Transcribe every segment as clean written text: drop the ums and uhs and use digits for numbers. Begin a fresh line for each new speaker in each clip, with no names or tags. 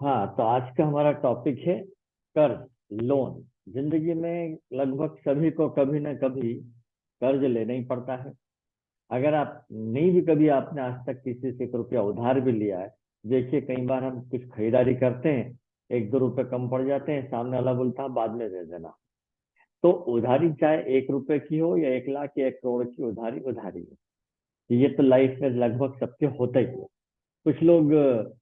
हाँ, तो आज का हमारा टॉपिक है कर्ज, लोन। जिंदगी में लगभग सभी को कभी ना कभी कर्ज लेना ही पड़ता है। अगर आप नहीं भी कभी आपने आज तक किसी से 1 रुपया उधार भी लिया है। देखिए, कई बार हम कुछ खरीदारी करते हैं, 1-2 रुपए कम पड़ जाते हैं, सामने वाला बोलता है बाद में दे देना। तो उधारी चाहे 1 रुपए की हो या 1 लाख या 1 करोड़ की, उधारी उधारी है। ये तो लाइफ में लगभग सबके होता ही है। कुछ लोग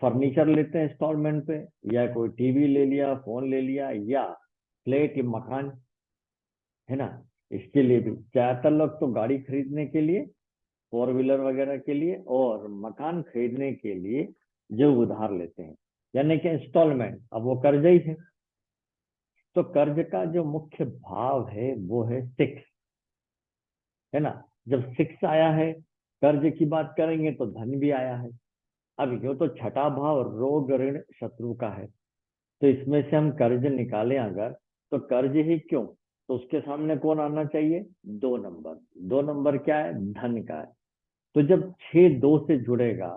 फर्नीचर लेते हैं इंस्टॉलमेंट पे, या कोई टीवी ले लिया, फोन ले लिया, या फ्लैट या मकान, है ना। इसके लिए भी ज्यादातर लोग तो गाड़ी खरीदने के लिए, 4 व्हीलर वगैरह के लिए, और मकान खरीदने के लिए जो उधार लेते हैं, यानी कि इंस्टॉलमेंट, अब वो कर्ज ही है। तो कर्ज का जो मुख्य भाव है वो है सिक्स, है ना। जब सिक्स आया है, कर्ज की बात करेंगे तो धन भी आया है। अब यो तो छठा भाव रोग ऋण शत्रु का है। तो इसमें से हम कर्ज निकालें अगर, तो कर्ज ही क्यों, तो उसके सामने कौन आना चाहिए? 2 नंबर। 2 नंबर क्या है? धन का है। तो जब 6 2 से जुड़ेगा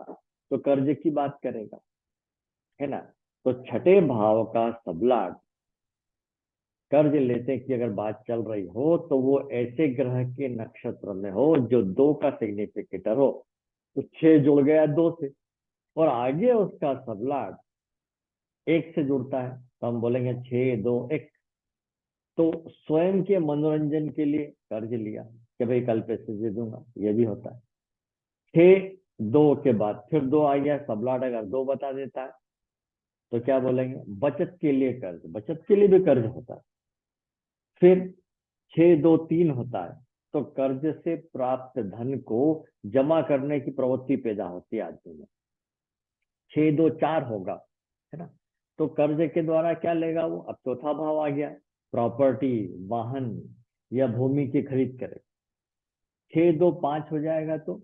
तो कर्ज की बात करेगा, है ना। तो छठे भाव का सबलाट कर्ज लेने की अगर बात चल रही हो, तो वो ऐसे ग्रह के नक्षत्र में हो जो 2 का सिग्निफिकेटर हो। तो 6 जुड़ गया 2 से, और आगे उसका सबलाट 1 से जुड़ता है, तो हम बोलेंगे 6 2 1। तो स्वयं के मनोरंजन के लिए कर्ज लिया कि भाई कल पैसे दे दूंगा, ये भी होता है। 6 2 के बाद फिर 2 आ गया, सबलाट अगर 2 बता देता है तो क्या बोलेंगे? बचत के लिए कर्ज, बचत के लिए भी कर्ज होता है। फिर 6 2 3 होता है, तो कर्ज से प्राप्त धन को जमा करने की प्रवृत्ति पैदा होती है आदमी में। 6 2 4 होगा, है ना। तो कर्ज के द्वारा क्या लेगा वो? अब चौथा भाव आ गया, प्रॉपर्टी, वाहन या भूमि की खरीद करे। 6 2 5 हो जाएगा, तो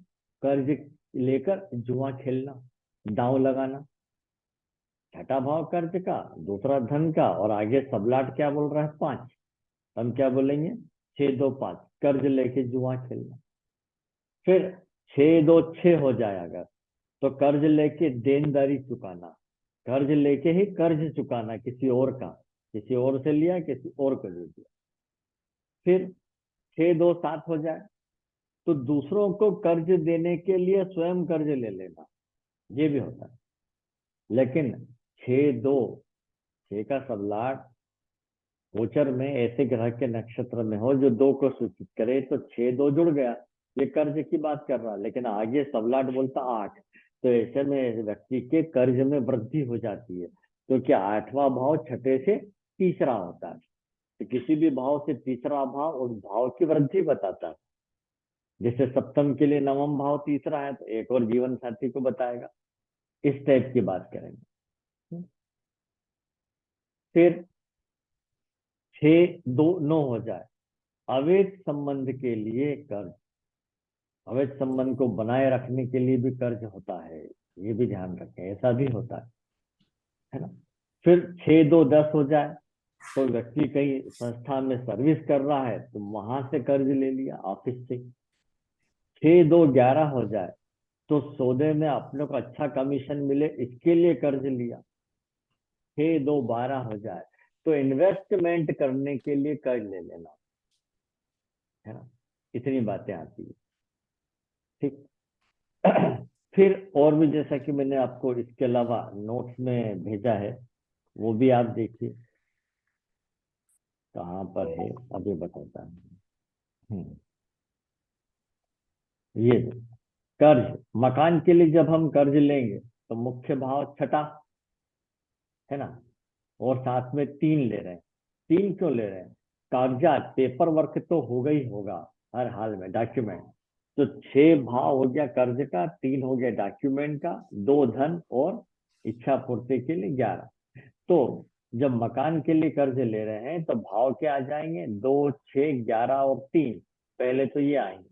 कर्ज लेकर जुआ खेलना, दांव लगाना। छठा भाव कर्ज का, दूसरा धन का, और आगे सबलाट क्या बोल रहा है? 5। हम क्या बोलेंगे? 6 2 5, कर्ज लेके जुआ खेलना। फिर 6 2 6 हो जाए अगर, तो कर्ज लेके देनदारी चुकाना। कर्ज लेके ही कर्ज चुकाना किसी और का, किसी और से लिया, किसी और को दे दिया। फिर 6 2 7 हो जाए, तो दूसरों को कर्ज देने के लिए स्वयं कर्ज ले लेना, ये भी होता है। लेकिन 6 2 6 का सबलाट गोचर में ऐसे ग्रह के नक्षत्र में हो जो 2 को सूचित करे, तो 6 2 जुड़ गया, ये कर्ज की बात कर रहा। लेकिन आगे सबलाट बोलता 8, तो ऐसे में व्यक्ति के कर्ज में वृद्धि हो जाती है, क्योंकि 8वां भाव छठे से तीसरा होता है। तो किसी भी भाव से तीसरा भाव उस भाव की वृद्धि बताता है। जैसे सप्तम के लिए नवम भाव तीसरा है, तो एक और जीवन साथी को बताएगा। इस टाइप की बात करेंगे। फिर 6 2 9 हो जाए, अवैध संबंध के लिए कर्ज। अवैध संबंध को बनाए रखने के लिए भी कर्ज होता है, ये भी ध्यान रखें, ऐसा भी होता है ना। फिर 6 2 10 हो जाए, तो व्यक्ति कहीं संस्था में सर्विस कर रहा है, तो वहां से कर्ज ले लिया, ऑफिस से। 6 2 11 हो जाए, तो सौदे में अपने को अच्छा कमीशन मिले, इसके लिए कर्ज लिया। 6 2 12 हो जाए, तो इन्वेस्टमेंट करने के लिए कर्ज ले लेना, है ना। इतनी बातें आती है, ठीक। फिर और भी, जैसा कि मैंने आपको इसके अलावा नोट्स में भेजा है, वो भी आप देखिए। कहाँ पर है, अभी बताता हूँ। ये कर्ज, मकान के लिए जब हम कर्ज लेंगे, तो मुख्य भाव छठा, है ना। और साथ में 3 ले रहे हैं। 3 क्यों ले रहे हैं? कागजात, पेपर वर्क तो होगा ही होगा, हर हाल में डॉक्यूमेंट। तो 6 भाव हो गया कर्ज का, 3 हो गया डॉक्यूमेंट का, 2 धन, और इच्छा पूर्ति के लिए 11। तो जब मकान के लिए कर्ज ले रहे हैं, तो भाव क्या आ जाएंगे? 2 6 11 और 3। पहले तो ये आएंगे,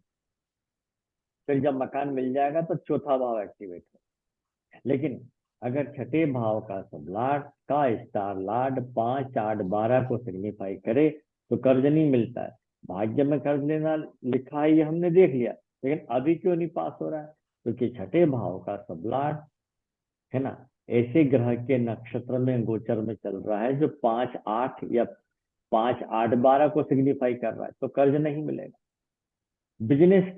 फिर जब मकान मिल जाएगा तो चौथा भाव एक्टिवेट हो। लेकिन अगर छठे भाव का सबलाट का स्टार लार्ड 5 8 12 को सिग्निफाई करे, तो कर्ज नहीं मिलता है। भाग्य में कर्ज लेना लिखा है, ये हमने देख लिया, लेकिन अभी क्यों नहीं पास हो रहा है? क्योंकि छठे भाव का सबलाट, है ना, ऐसे ग्रह के नक्षत्र में गोचर में चल रहा है जो 5-8 या 5-8-12 को सिग्निफाई कर रहा है, तो कर्ज नहीं मिलेगा। बिजनेस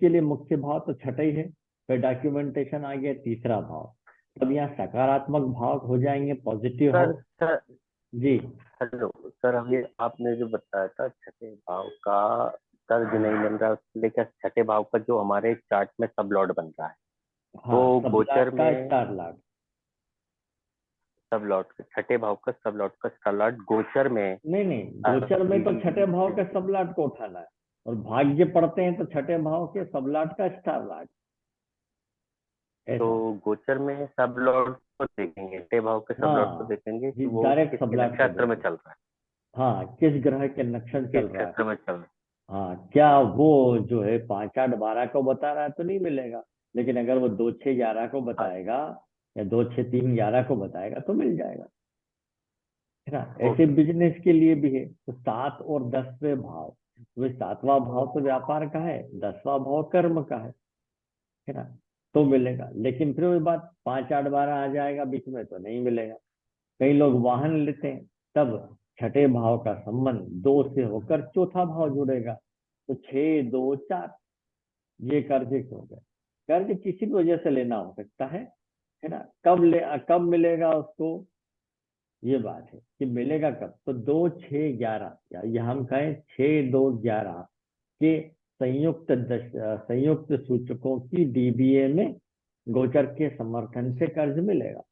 के लिए मुख्य भाव तो छठा ही है, फिर डॉक्यूमेंटेशन आ गया तीसरा भाव, तब यहाँ सकारात्मक भाव हो जाएंगे, पॉजिटिव
सर
भाव।
सर
जी
हेलो सर, अभी आपने जो बताया था छठे भाव का कर्ज नहीं मिल रहा है, उसके लिए क्या छठे भाव का जो हमारे चार्ट में सब लॉर्ड बन रहा है,
हाँ,
तो
सब
गोचर
लाट का
में
स्टार लाट।
सब लॉर्ड छठे भाव का सब लॉर्ड का स्टार लॉर्ड गोचर में
नहीं नहीं, गोचर में तो छठे भाव
अभी
के सब लाट को उठाना है, और भाग्य पढ़ते हैं तो छठे भाव के सब लाट का स्टार लाट,
तो
ऐसा।
गोचर में सब लॉर्ड को देखेंगे, छठे भाव के सब लॉर्ड को
हाँ
देखेंगे
जी,
कि वो
डायरेक्ट सब
किसके
लाट को
नक्षत्र में
देखें।
चल रहा है,
हाँ, किस ग्रह के नक्षत्र
किस
चल रहा है।
क्षेत्र में चल रहा
हाँ, क्या वो जो है 5-8-12 को बता रहा है तो नहीं मिलेगा, लेकिन अगर वो 2-6-11 को
है। हाँ,
बताएगा या 2-6-3-11 को बताएगा तो मिल जाएगा, है ना। ऐसे
ओके।
बिजनेस के लिए भी है, तो 7 और 10वें भाव, तो 7वां भाव तो व्यापार का है, 10वां भाव कर्म का है ना, तो मिलेगा। लेकिन फिर वही बात, 5-8-12 आ जाएगा बीच में तो नहीं मिलेगा। कई लोग वाहन लेते हैं, तब छठे भाव का संबंध 2 से होकर चौथा भाव जुड़ेगा, तो 6-2-4, ये कर्ज हो गए। कर्ज किसी भी वजह से लेना हो सकता है ना। कब मिलेगा उसको, ये बात है कि मिलेगा कब, तो 2-6-11, या हम कहें 6-2-11 के संयुक्त सूचकों की डीबीए में गोचर के समर्थन से कर्ज मिलेगा,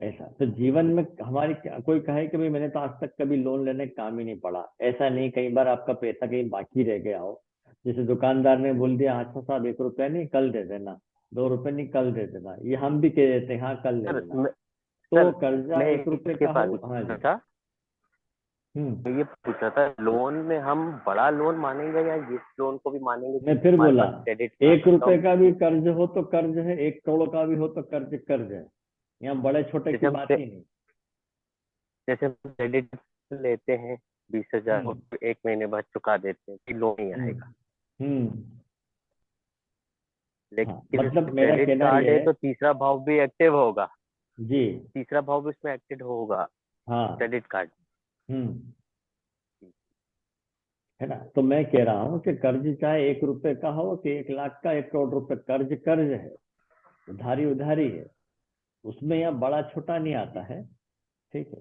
ऐसा। तो जीवन में हमारी कोई कहे कि भाई मैंने तो आज तक कभी लोन लेने का काम ही नहीं पड़ा, ऐसा नहीं। कई बार आपका पैसा कहीं बाकी रह गया हो, जैसे दुकानदार ने बोल दिया, अच्छा साहब 1 रुपया नहीं कल दे देना, 2 रुपये नहीं कल दे देना, ये हम भी कह देते हैं हाँ कल ले
सर
लेना।
मैं
तो
सर
कर्जा
मैं
1 रुपये
इसके
का
बारे
हो,
में
हाँ
पूछना
जी।
था,
हम्म।
मैं ये पूछ रहा था लोन में हम बड़ा लोन मानेंगे या इस लोन को भी मानेंगे
मैं
कि
फिर
हमारे
बोला,
पास क्रेडिट कार्ड
एक
है तो
रुपए
हम,
का भी कर्ज हो तो कर्ज है, 1 करोड़ का भी हो तो कर्ज कर्ज है, यहाँ बड़े छोटे
जैसे
की
हम
बात ही नहीं।
जैसे हम क्रेडिट लेते हैं 20,000
हम्म।
को, एक महीने बाद चुका देते हैं कि लोन ही
हम्म।
आएगा,
हम्म। हाँ,
लेकिन
मतलब
इसमें
मेरा
क्रेडिट
कहना
कार्ड
यह
है
है।
तो तीसरा भाव भी एक्टिव होगा,
जी।
तीसरा भाव भी उसमें एक्टिव होगा
हाँ।
Credit card.
हम्म। है ना, तो मैं कह रहा हूँ कि कर्ज चाहे 1 रुपए का हो कि 1 लाख का, 1 करोड़ रुपए, कर्ज कर्ज है, उधारी उधारी है, उसमें यहाँ बड़ा छोटा नहीं आता है। ठीक है,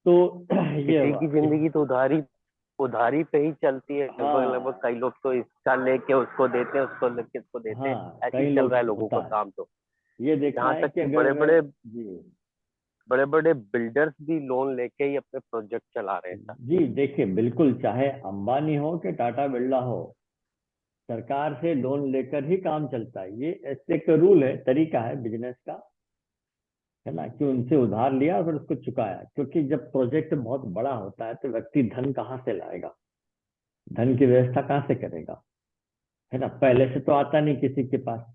तो ये
किसी
हुआ
की जिंदगी तो उधारी उधारी पे ही चलती है, लगभग लगभग
हाँ।
कई लोग तो इसका लेके उसको देते हैं, उसको लेके उसको देते हैं,
हाँ,
ऐसे ही
कई
चल रहा
लोग
है लोगों
होता
का
है,
काम तो।
ये देखा
यहाँ
है
तक
कि
कि
अगर जी।
बड़े बड़े बिल्डर्स भी लोन लेके ही अपने प्रोजेक्ट चला रहे हैं सर।
जी देखिए, बिल्कुल, चाहे अंबानी हो कि टाटा बिरला हो, सरकार से लोन लेकर ही काम चलता है। ये ऐसे एक रूल है, तरीका है बिजनेस का, है ना, कि उनसे उधार लिया और फिर उसको चुकाया। क्योंकि जब प्रोजेक्ट बहुत बड़ा होता है तो व्यक्ति धन कहाँ से लाएगा, धन की व्यवस्था कहाँ से करेगा, है ना, पहले से तो आता नहीं किसी के पास।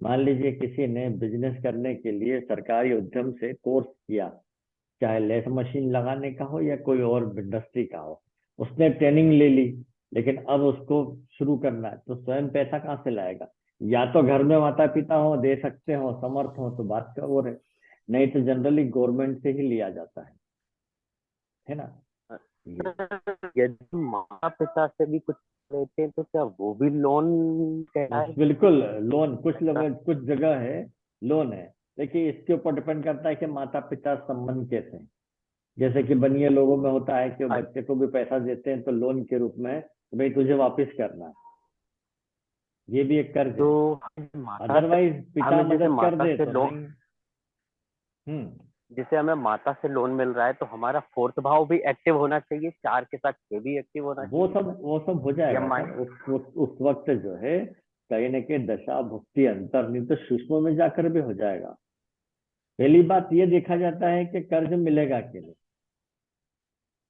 मान लीजिए किसी ने बिजनेस करने के लिए सरकारी उद्यम से कोर्स किया, चाहे लेथ मशीन लगाने का हो या कोई और इंडस्ट्री का हो, उसने ट्रेनिंग ले ली, लेकिन अब उसको शुरू करना है तो स्वयं पैसा कहाँ से लाएगा। या तो घर में माता पिता हो, दे सकते हो, समर्थ हो, तो बात का और है, नहीं तो जनरली गवर्नमेंट से ही लिया जाता है ना। ये
यदि माता पिता से भी कुछ लेते हैं तो क्या वो भी लोन कहलाएगा
बिल्कुल, लोन कुछ लोग, कुछ जगह है लोन है। देखिए, इसके ऊपर डिपेंड करता है कि माता पिता संबंध कैसे हैं। जैसे कि बनिए लोगों में होता है कि वो बच्चे को भी पैसा देते हैं तो लोन के रूप में, तो भाई तुझे वापस करना है, ये भी एक कर्ज
तो
है।
माता से
अदरवाइज पिता
हमें जैसे
मदद कर
माता
दे
से
तो
लोन
नहीं। हम्म।
जैसे हमें माता से लोन मिल रहा है तो हमारा फोर्थ भाव भी एक्टिव होना चाहिए, चार के साथ छह भी एक्टिव होना चाहिए
वो सब हो
या
जाएगा
माइ
सर, उस वक्त जो है, कहीं ना कहीं दशा भुक्ति अंतर्निहित तो सूक्ष्म में जाकर भी हो जाएगा। पहली बात ये देखा जाता है कि कर्ज मिलेगा कि नहीं।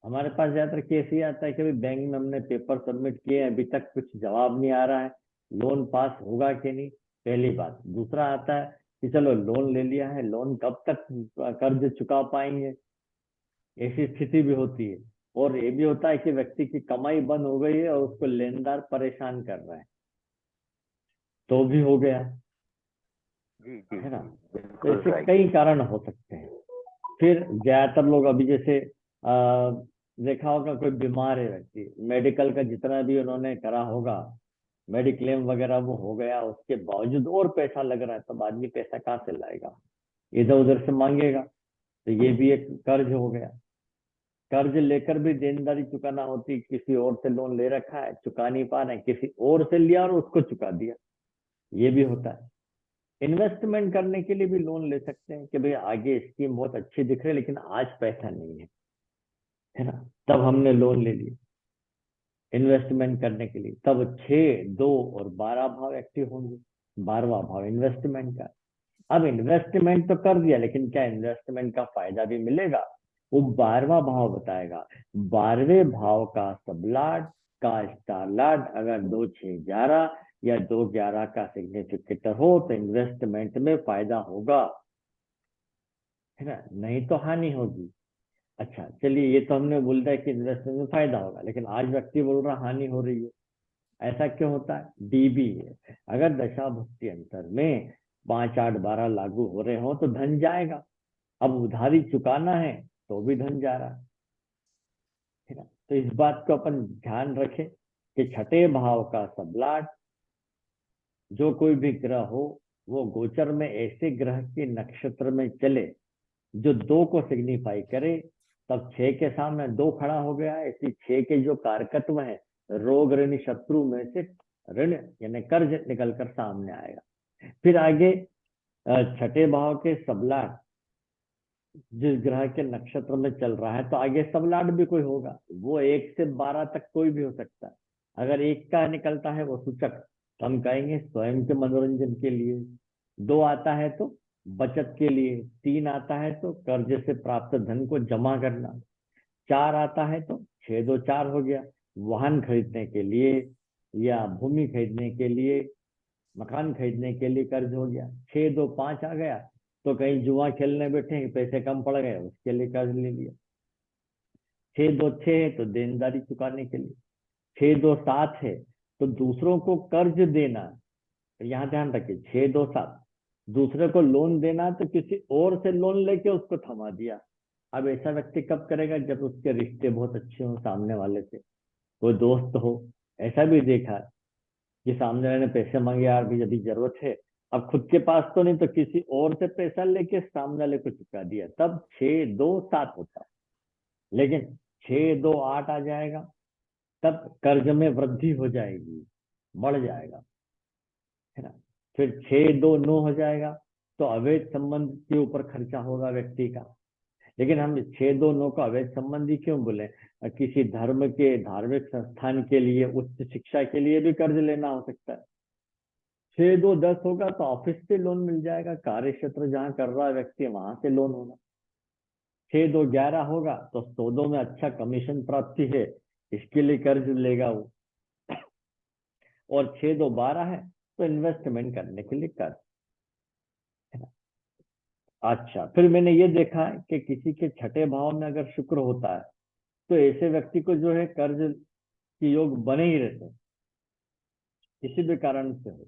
हमारे पास ज्यादातर केस ये आता है कि भाई बैंक में हमने पेपर सबमिट किए, अभी तक कुछ जवाब नहीं आ रहा है, लोन पास होगा कि नहीं, पहली बात। दूसरा आता है कि चलो लोन ले लिया है, लोन कब तक कर्ज चुका पाएंगे, ऐसी स्थिति भी होती है। और ये भी होता है कि व्यक्ति की कमाई बंद हो गई है और उसको लेनदार परेशान कर रहा है, तो भी हो गया,
जी जी
है ना।
जी,
तो
बिल्कुल
इससे
राइट।
कई कारण हो सकते हैं। फिर ज्यादातर लोग अभी जैसे देखा होगा, कोई बीमार है व्यक्ति, मेडिकल का जितना भी उन्होंने करा होगा, मेडिक्लेम वगैरह वो हो गया, उसके बावजूद और पैसा लग रहा है, तब आदमी पैसा कहाँ से लाएगा, इधर उधर से मांगेगा। तो ये भी एक कर्ज हो गया। कर्ज लेकर भी देनदारी चुकाना होती, किसी और से लोन ले रखा है, चुका नहीं पा रहे हैं, किसी और से लिया और उसको चुका दिया, ये भी होता है। इन्वेस्टमेंट करने के लिए भी लोन ले सकते हैं कि भाई आगे स्कीम बहुत अच्छी दिख रही है लेकिन आज पैसा नहीं है ना, तब हमने लोन ले लिया इन्वेस्टमेंट करने के लिए। तब 6, 2 और 12 भाव एक्टिव होंगे। 12वां भाव इन्वेस्टमेंट का। अब इन्वेस्टमेंट तो कर दिया, लेकिन क्या इन्वेस्टमेंट का फायदा भी मिलेगा, वो 12वां भाव बताएगा। 12वें भाव का सबलाट का स्टार लाट अगर 2, 6, 11 या 2, 11 का सिग्निफिकेटर हो तो इन्वेस्टमेंट में फायदा होगा, है ना, नहीं तो हानि होगी। अच्छा चलिए, ये तो हमने बोल दिया कि इन्वेस्टमेंट में फायदा होगा, लेकिन आज व्यक्ति बोल रहा हानि हो रही है। ऐसा क्यों होता है? डीबी है, अगर दशा भुक्ति अंतर में 5, 8, 12 लागू हो रहे हो तो धन जाएगा। अब उधारी चुकाना है तो भी धन जा रहा है ना। तो इस बात को अपन ध्यान रखें कि छठे भाव का सबलाट जो कोई भी ग्रह हो, वो गोचर में ऐसे ग्रह के नक्षत्र में चले जो 2 को सिग्निफाई करे। तब 6 के सामने 2 खड़ा हो गया है, इसलिए 6 के जो कारकत्व है, रोग ऋण शत्रु में से ऋण यानी कर्ज निकलकर सामने आएगा। फिर आगे छठे भाव के सबलाट जिस ग्रह के नक्षत्र में चल रहा है, तो आगे सबलाट भी कोई होगा, वो 1 से 12 तक कोई भी हो सकता है। अगर 1 का निकलता है वो सूचक, तो हम कहेंगे स्वयं के मनोरंजन के लिए। 2 आता है तो बचत के लिए। 3 आता है तो कर्ज से प्राप्त धन को जमा करना। 4 आता है तो 6, 2, 4 हो गया, वाहन खरीदने के लिए या भूमि खरीदने के लिए, मकान खरीदने के लिए कर्ज हो गया। 6, 2, 5 आ गया तो कहीं जुआ खेलने बैठे हैं, पैसे कम पड़ गए, उसके लिए कर्ज ले लिया। 6, 2, 6 है तो देनदारी चुकाने के लिए। 6, 2, 7 है तो दूसरों को कर्ज देना। तो यहाँ ध्यान रखिए, 6, 2, 7 दूसरे को लोन देना, तो किसी और से लोन लेके उसको थमा दिया। अब ऐसा व्यक्ति कब करेगा? जब उसके रिश्ते बहुत अच्छे हो सामने वाले से, कोई दोस्त हो। ऐसा भी देखा है कि सामने वाले ने पैसे मांगे, यार भी अभी जरूरत है, अब खुद के पास तो नहीं, तो किसी और से पैसा लेके सामने वाले को चुका दिया, तब 6, 2, 7 होता है। लेकिन 6, 2, 8 आ जाएगा, तब कर्ज में वृद्धि हो जाएगी, बढ़ जाएगा, है ना। फिर 6, 2, 9 हो जाएगा तो अवैध संबंध के ऊपर खर्चा होगा व्यक्ति का। लेकिन हम 6, 2, 9 को अवैध संबंधी क्यों बोले? किसी धर्म के धार्मिक संस्थान के लिए, उच्च शिक्षा के लिए भी कर्ज लेना हो सकता है। 6, 2, 10 होगा तो ऑफिस से लोन मिल जाएगा, कार्य क्षेत्र जहाँ कर रहा है व्यक्ति वहां से लोन होगा। 6, 2, 11 होगा तो सौदों में अच्छा कमीशन प्राप्ति है, इसके लिए कर्ज लेगा वो। और 6, 2, 12 है तो इन्वेस्टमेंट करने के लिए कर्ज, है ना। अच्छा, फिर मैंने ये देखा है कि किसी के छठे भाव में अगर शुक्र होता है तो ऐसे व्यक्ति को जो है कर्ज के योग बने ही रहते हैं, किसी भी कारण से हो,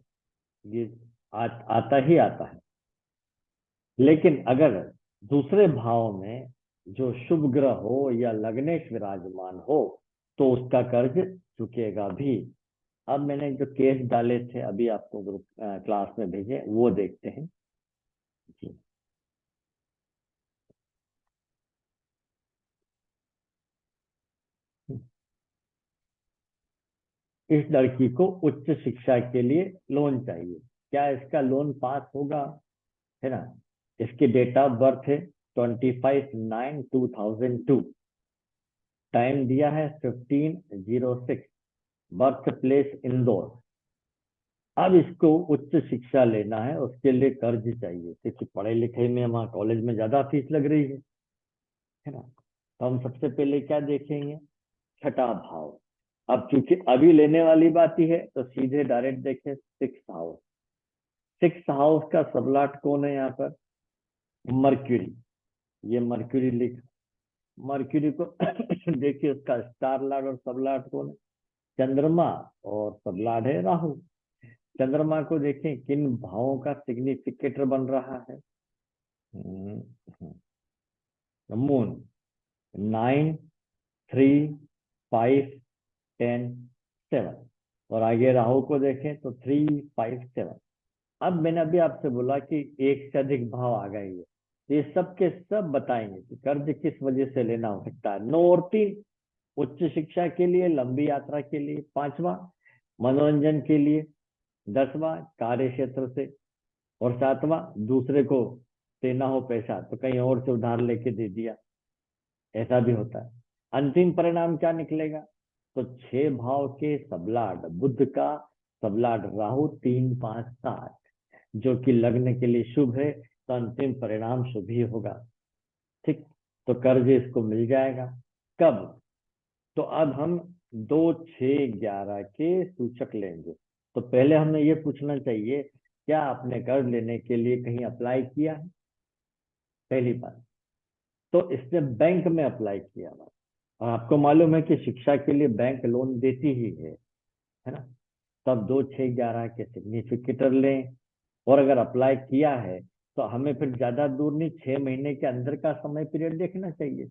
ये आता ही आता है। लेकिन अगर दूसरे भाव में जो शुभ ग्रह हो या लग्नेश विराजमान हो तो उसका कर्ज चुकेगा भी। अब मैंने जो केस डाले थे अभी आपको ग्रुप क्लास में भेजे, वो देखते हैं जी। इस लड़की को उच्च शिक्षा के लिए लोन चाहिए, क्या इसका लोन पास होगा, है ना। इसकी डेट ऑफ बर्थ है 25/9/2002, टाइम दिया है 15:06, बर्थ प्लेस इंदौर। अब इसको उच्च शिक्षा लेना है, उसके लिए कर्ज चाहिए, क्योंकि पढ़े लिखे में वहाँ कॉलेज में ज्यादा फीस लग रही है ना। तो हम सबसे पहले क्या देखेंगे? छठा भाव। अब क्योंकि अभी लेने वाली बात ही है तो सीधे डायरेक्ट देखें 6th हाउस। 6th हाउस का सबलाट कौन है यहाँ पर? मर्क्यूरी। ये मर्क्यूरी लिख, मर्क्यूरी को देखिए, उसका स्टार लार्ड और सबलाट कौन है? चंद्रमा। और सबलाट है राहु। चंद्रमा को देखें किन भावों का सिग्निफिकेटर बन रहा है। मून 9, 3, 5, 10, 7। और आगे राहु को देखें तो 3, 5, 7। अब मैंने अभी आपसे बोला कि एक से अधिक भाव आ गए हैं, तो ये सब के सब बताएंगे कि कर्ज किस वजह से लेना हो सकता है। 9 और 3 उच्च शिक्षा के लिए, लंबी यात्रा के लिए। 5वां मनोरंजन के लिए। 10वां कार्य क्षेत्र से। और 7वां दूसरे को देना हो पैसा तो कहीं और से उधार लेके दे दिया, ऐसा भी होता है। अंतिम परिणाम क्या निकलेगा? तो 6 भाव के सबलाट बुध का सबलाट राहु 3, 5, 7 जो कि लग्न के लिए शुभ है, तो अंतिम परिणाम शुभ ही होगा। ठीक, तो कर्ज इसको मिल जाएगा। कब? तो अब हम 2, 6, 11 के सूचक लेंगे। तो पहले हमें ये पूछना चाहिए, क्या आपने कर्ज लेने के लिए कहीं अप्लाई किया है? पहली बात तो इसने बैंक में अप्लाई किया हुआ, और आपको मालूम है कि शिक्षा के लिए बैंक लोन देती ही है ना। तब 2, 6, 11 के सिग्निफिकेटर लें। और अगर अप्लाई किया है तो हमें फिर ज्यादा दूर नहीं, 6 महीने के अंदर का समय पीरियड देखना चाहिए,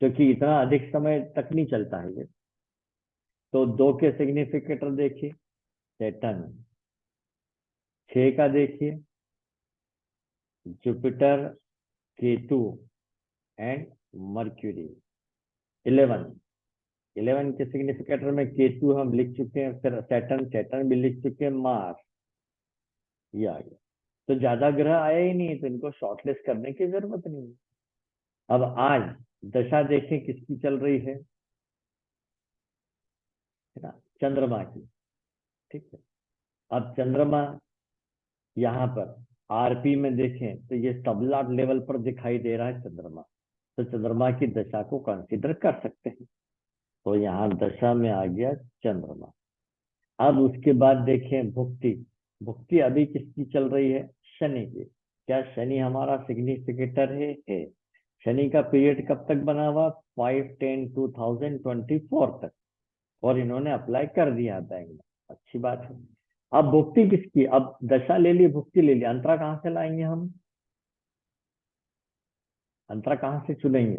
क्योंकि इतना अधिक समय तक नहीं चलता है ये। तो 2 के सिग्निफिकेटर देखिए, सैटर्न। 6 का देखिए, जुपिटर, केतु एंड मर्क्यूरी। 11, 11 के सिग्निफिकेटर में केतु हम लिख चुके हैं, फिर सैटर्न, सैटर्न भी लिख चुके हैं, मार्स ये आ गया। तो ज्यादा ग्रह आया ही नहीं, तो इनको शॉर्टलिस्ट करने की जरूरत नहीं है। अब आज दशा देखें किसकी चल रही है ना, चंद्रमा की। ठीक है, अब चंद्रमा यहाँ पर आरपी में देखें तो ये सबलाट लेवल पर दिखाई दे रहा है चंद्रमा, तो चंद्रमा की दशा को कंसीडर कर सकते हैं। तो यहाँ दशा में आ गया चंद्रमा। अब उसके बाद देखें भुक्ति। भुक्ति अभी किसकी चल रही है? शनि की। क्या शनि हमारा सिग्निफिकेटर है। शनि का पीरियड कब तक बना हुआ? 5/10/2024 तक। और इन्होंने अप्लाई कर दिया बैंक में, अच्छी बात है। अब भुक्ति किसकी? अब दशा ले ली, भुक्ति ले ली, अंतरा कहाँ से लाएंगे हम? अंतरा कहाँ से चुनेंगे?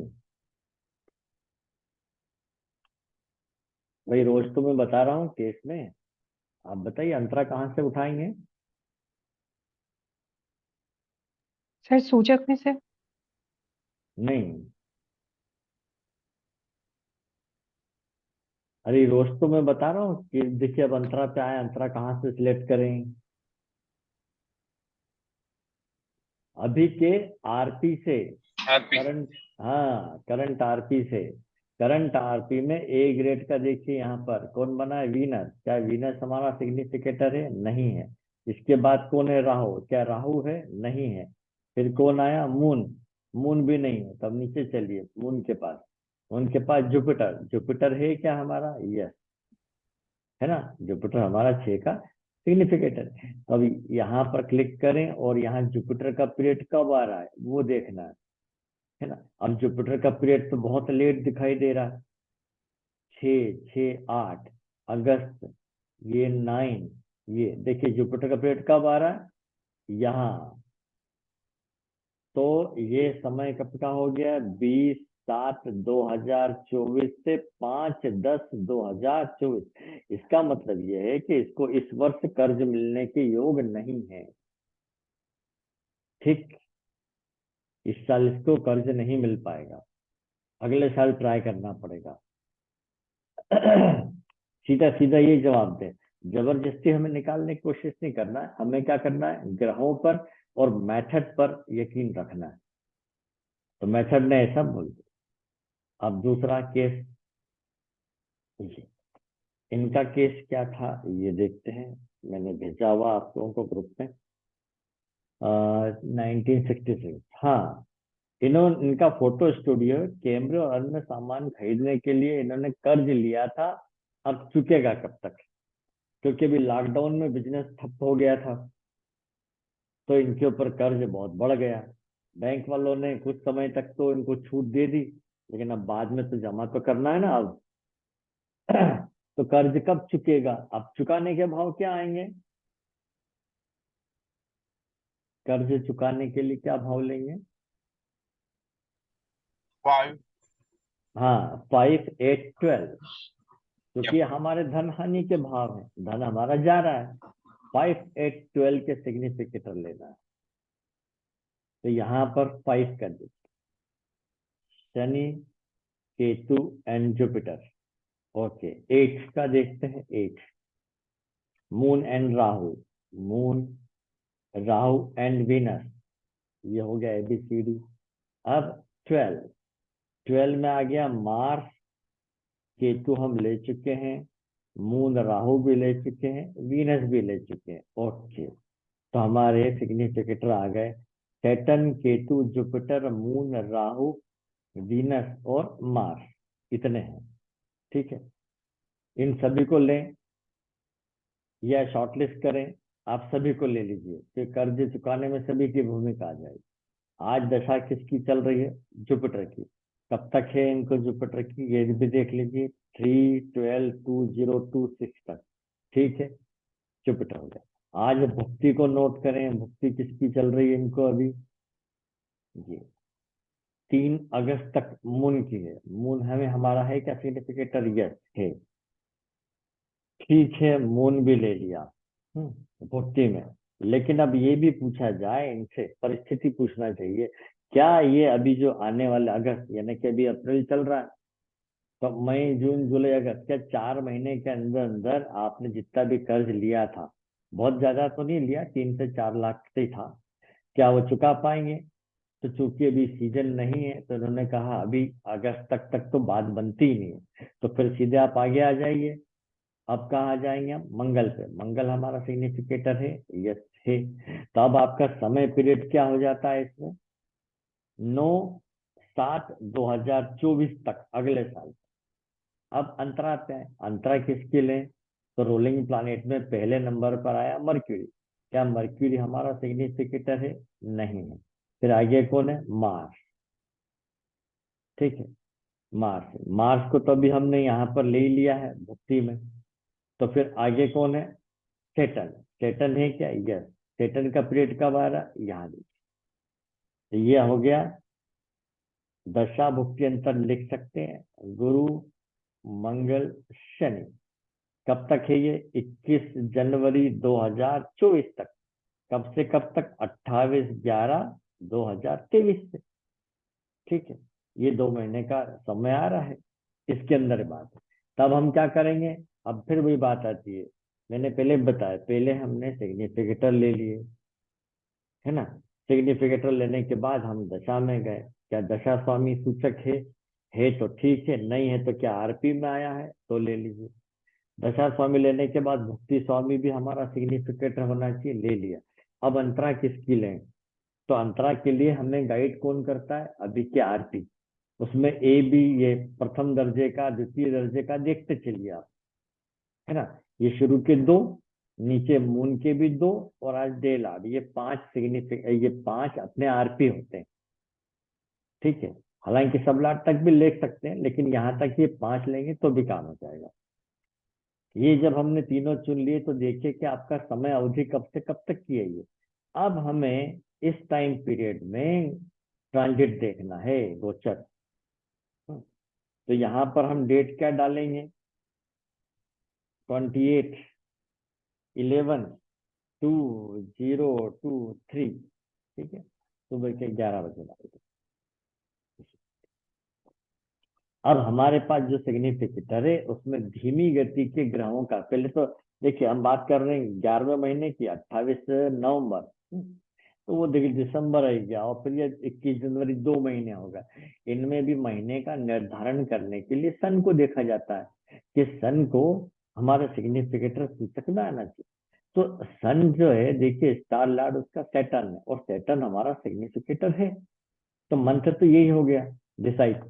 भाई रोज तो मैं बता रहा हूँ केस में, आप बताइए अंतरा कहाँ से उठाएंगे?
सर सूचक में से।
नहीं, अरे रोज तो मैं बता रहा हूँ कि देखिए अब अंतरा पे आए, अंतरा कहाँ से सिलेक्ट करें? अभी के आरपी से,
आरपी।
करंट, हाँ करंट आरपी से। करंट आरपी में ए ग्रेड का देखिए यहाँ पर कौन बना है? वीनस। क्या वीनस हमारा सिग्निफिकेटर है? नहीं है। इसके बाद कौन है? राहु। क्या राहु है? नहीं है। फिर कौन आया? मून। मून भी नहीं है। तब नीचे चलिए, मून के पास, उनके पास जुपिटर। जुपिटर है क्या हमारा? यस, है ना। जुपिटर हमारा 6 का सिग्निफिकेटर है। तो अब यहाँ पर क्लिक करें और यहाँ जुपिटर का पीरियड कब आ रहा है वो देखना है ना। अब जुपिटर का पीरियड तो बहुत लेट दिखाई दे रहा है, 6, 6, 8 अगस्त, ये 9, ये देखिए जुपिटर का पीरियड कब आ रहा है यहाँ। तो ये समय कब का हो गया? 20/7/2024 से 5/10/2024। इसका मतलब ये है कि इसको इस वर्ष कर्ज मिलने के योग नहीं है। ठीक, इस साल इसको कर्ज नहीं मिल पाएगा, अगले साल ट्राई करना पड़ेगा। सीधा सीधा ये जवाब दे। जबरदस्ती हमें निकालने की कोशिश नहीं करना है, हमें क्या करना है? ग्रहों पर और मेथड पर यकीन रखना है। तो मेथड ने ऐसा बोल दिया। अब दूसरा केस, ये इनका केस क्या था ये देखते हैं। मैंने भेजा हुआ आप लोगों को ग्रुप में। 1966, हाँ। इनका फोटो स्टूडियो, कैमरे और अन्य सामान खरीदने के लिए इन्होंने कर्ज लिया था। अब चुकेगा कब तक? क्योंकि अभी लॉकडाउन में बिजनेस ठप हो गया था, तो इनके ऊपर कर्ज बहुत बढ़ गया। बैंक वालों ने कुछ समय तक तो इनको छूट दे दी, लेकिन अब बाद में तो जमा तो करना है ना अब। तो कर्ज कब चुकेगा? अब चुकाने के भाव क्या आएंगे? कर्ज चुकाने के लिए क्या भाव लेंगे?
5.
हाँ, 5, 8, 12, क्योंकि हमारे धन हानि के भाव है, धन हमारा जा रहा है। 5, 8, 12 के सिग्निफिकेटर लेना है, तो यहाँ पर 5 कर दीजिए, Shani, Ketu and Jupiter. Okay, 8 का देखते हैं। 8, moon and Rahu, moon, Rahu and Venus, ये हो गया ABCD। अब 12 में आ गया मार्स, केतु हम ले चुके हैं, मून राहु भी ले चुके हैं, वीनस भी ले चुके हैं। ओके, तो हमारे सिग्निफिकेटर आ गए Saturn, Ketu, Jupiter, moon, Rahu, Venus और मार्स, इतने हैं। ठीक है, इन सभी को लें या शॉर्टलिस्ट करें, आप सभी को ले लीजिए कि कर्ज चुकाने में सभी की भूमिका आ जाएगी। आज दशा किसकी चल रही है? जुपिटर की। कब तक है इनको जुपिटर की, ये भी देख लीजिए, 3, 12, 20, 26 तक। ठीक है, जुपिटर हो गया। आज भुक्ति को नोट करें, भुक्ति किसकी चल रही है इनको अभी? जी, 3 अगस्त तक मून की है। मून हमें हमारा है क्या सिग्निफिकेटर? यस है। ठीक है, मून भी ले लिया भुक्ति में। लेकिन अब ये भी पूछा जाए इनसे, परिस्थिति पूछना चाहिए, क्या ये अभी जो आने वाले अगस्त, यानी कि अभी अप्रैल चल रहा है, तो मई, जून, जुलाई, अगस्त, क्या 4 महीने के अंदर अंदर आपने जितना भी कर्ज लिया था, बहुत ज्यादा तो नहीं लिया, 3 से 4 लाख से ही था, क्या वो चुका पाएंगे? तो चूंकि अभी सीजन नहीं है, तो उन्होंने कहा अभी अगस्त तक तो बात बनती ही नहीं है, तो फिर सीधे आप आगे आ जाइए। अब कहाँ आ जाएंगे हम? मंगल पे। मंगल हमारा सिग्निफिकेटर है, यस है। तो अब आपका समय पीरियड क्या हो जाता है इसमें? 9/7/2024 तक, अगले साल। अब अंतरा पे है, अंतरा किसके लें? तो रोलिंग प्लानेट में पहले नंबर पर आया मर्क्यूरी। क्या मर्क्यूरी हमारा सिग्निफिकेटर है? नहीं है। फिर आगे कौन है? मार्स। ठीक है, मार्स। मार्स को तो अभी हमने यहाँ पर ले लिया है भुक्ति में। तो फिर आगे कौन है? सेटर्न। सेटर्न है क्या? यस। सेटर्न का पीरियड कब आ रहा? यहाँ देखिए, तो ये हो गया दशा भुक्ति अंतर लिख सकते हैं, गुरु, मंगल, शनि। कब तक है ये? 21 जनवरी 2024 तक। कब से कब तक? 28/11/2023 से। ठीक है, ये 2 महीने का समय आ रहा है, इसके अंदर बात है। तब हम क्या करेंगे? अब फिर वही बात आती है, मैंने पहले बताया, पहले हमने सिग्निफिकेटर ले लिए, है ना। सिग्निफिकेटर लेने के बाद हम दशा में गए, क्या दशा स्वामी सूचक है तो ठीक है, नहीं है तो क्या आरपी में आया है तो ले लीजिए। दशा स्वामी लेने के बाद भुक्ति स्वामी भी हमारा सिग्निफिकेटर होना चाहिए, ले लिया। अब अंतरा किसकी लें? तो अंतरा के लिए हमें गाइड कौन करता है? अभी के आरपी। उसमें ए बी, ये प्रथम दर्जे का, द्वितीय दर्जे का देखते चलिए आप, है ना। ये शुरू के 2, नीचे मून के भी 2, और आज डे लॉर्ड, ये 5 ये 5 अपने आरपी होते हैं। ठीक है, हालांकि सब लॉर्ड तक भी ले सकते हैं, लेकिन यहाँ तक ये 5 लेंगे तो भी काम हो जाएगा। ये जब हमने तीनों चुन लिए, तो देखिए कि आपका समय अवधि कब से कब तक की है ये। अब हमें इस टाइम पीरियड में ट्रांजिट देखना है, गोचर। तो यहाँ पर हम डेट क्या डालेंगे? 28/11/2023। ठीक है, सुबह के 11 बजे डालेंगे। अब हमारे पास जो सिग्निफिकेटर है, उसमें धीमी गति के ग्रहों का, पहले तो देखिए हम बात कर रहे हैं 11वें महीने की, 28 नवंबर, तो वो देखिए दिसंबर आ गया, और फिर ये 21 जनवरी, 2 महीने होगा। इनमें भी महीने का निर्धारण करने के लिए सन को देखा जाता है कि सन को हमारा सिग्निफिकेटर सूचक में आना चाहिए। तो सन जो है, देखिए स्टार लॉर्ड उसका सैटर्न है, और सैटर्न हमारा सिग्निफिकेटर है। तो मंत्र तो यही हो गया डिसाइड।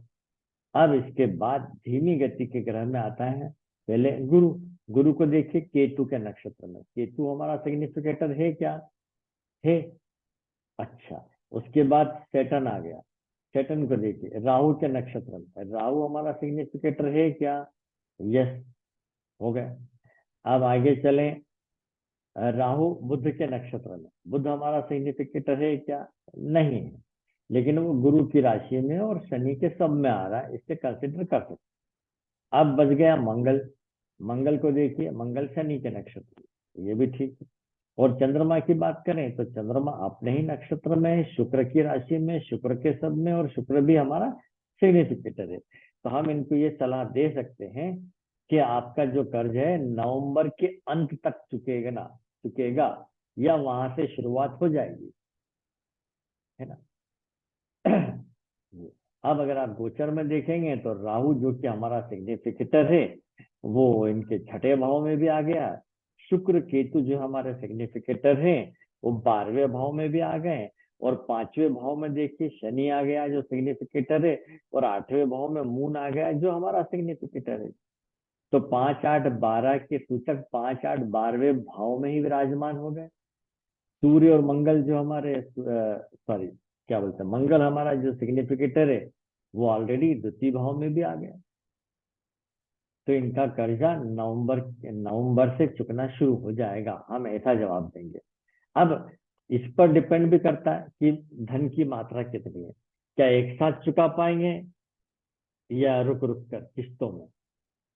अब इसके बाद धीमी गति के ग्रह में आता है पहले गुरु। गुरु को देखिए केतु के नक्षत्र में, केतु हमारा सिग्निफिकेटर है क्या? है। अच्छा, उसके बाद सैटर्न आ गया, सैटर्न को देखिए राहु के नक्षत्र में, राहु हमारा सिग्निफिकेटर है क्या? यस, हो गया। अब आगे चलें, राहु बुध के नक्षत्र में, बुध हमारा सिग्निफिकेटर है क्या? नहीं है, लेकिन वो गुरु की राशि में और शनि के सब में आ रहा है, इससे कंसिडर कर सकते। अब बच गया मंगल, मंगल को देखिए, मंगल शनि के नक्षत्र, ये भी ठीक है। और चंद्रमा की बात करें तो चंद्रमा अपने ही नक्षत्र में है, शुक्र की राशि में, शुक्र के सब में, और शुक्र भी हमारा सिग्निफिकेटर है। तो हम इनको ये सलाह दे सकते हैं कि आपका जो कर्ज है नवंबर के अंत तक चुकेगा या वहां से शुरुआत हो जाएगी, है ना। अब अगर आप गोचर में देखेंगे तो राहु जो कि हमारा सिग्निफिकेटर है वो इनके छठे भाव में भी आ गया। शुक्र केतु जो हमारे सिग्निफिकेटर हैं वो 12वें भाव में भी आ गए, और 5वें भाव में देखिए शनि आ गया जो सिग्निफिकेटर है, और 8वें भाव में मून आ गया जो हमारा सिग्निफिकेटर है। तो 5, 8, 12 के सूचक 5, 8, 12वें भाव में ही विराजमान हो गए। सूर्य और मंगल जो हमारे सॉरी क्या बोलते हैं, मंगल हमारा जो सिग्निफिकेटर है वो ऑलरेडी द्वितीय भाव में भी आ गया। तो इनका कर्जा नवंबर से चुकना शुरू हो जाएगा, हम ऐसा जवाब देंगे। अब इस पर डिपेंड भी करता है कि धन की मात्रा कितनी है, क्या एक साथ चुका पाएंगे या रुक रुक कर किस्तों में।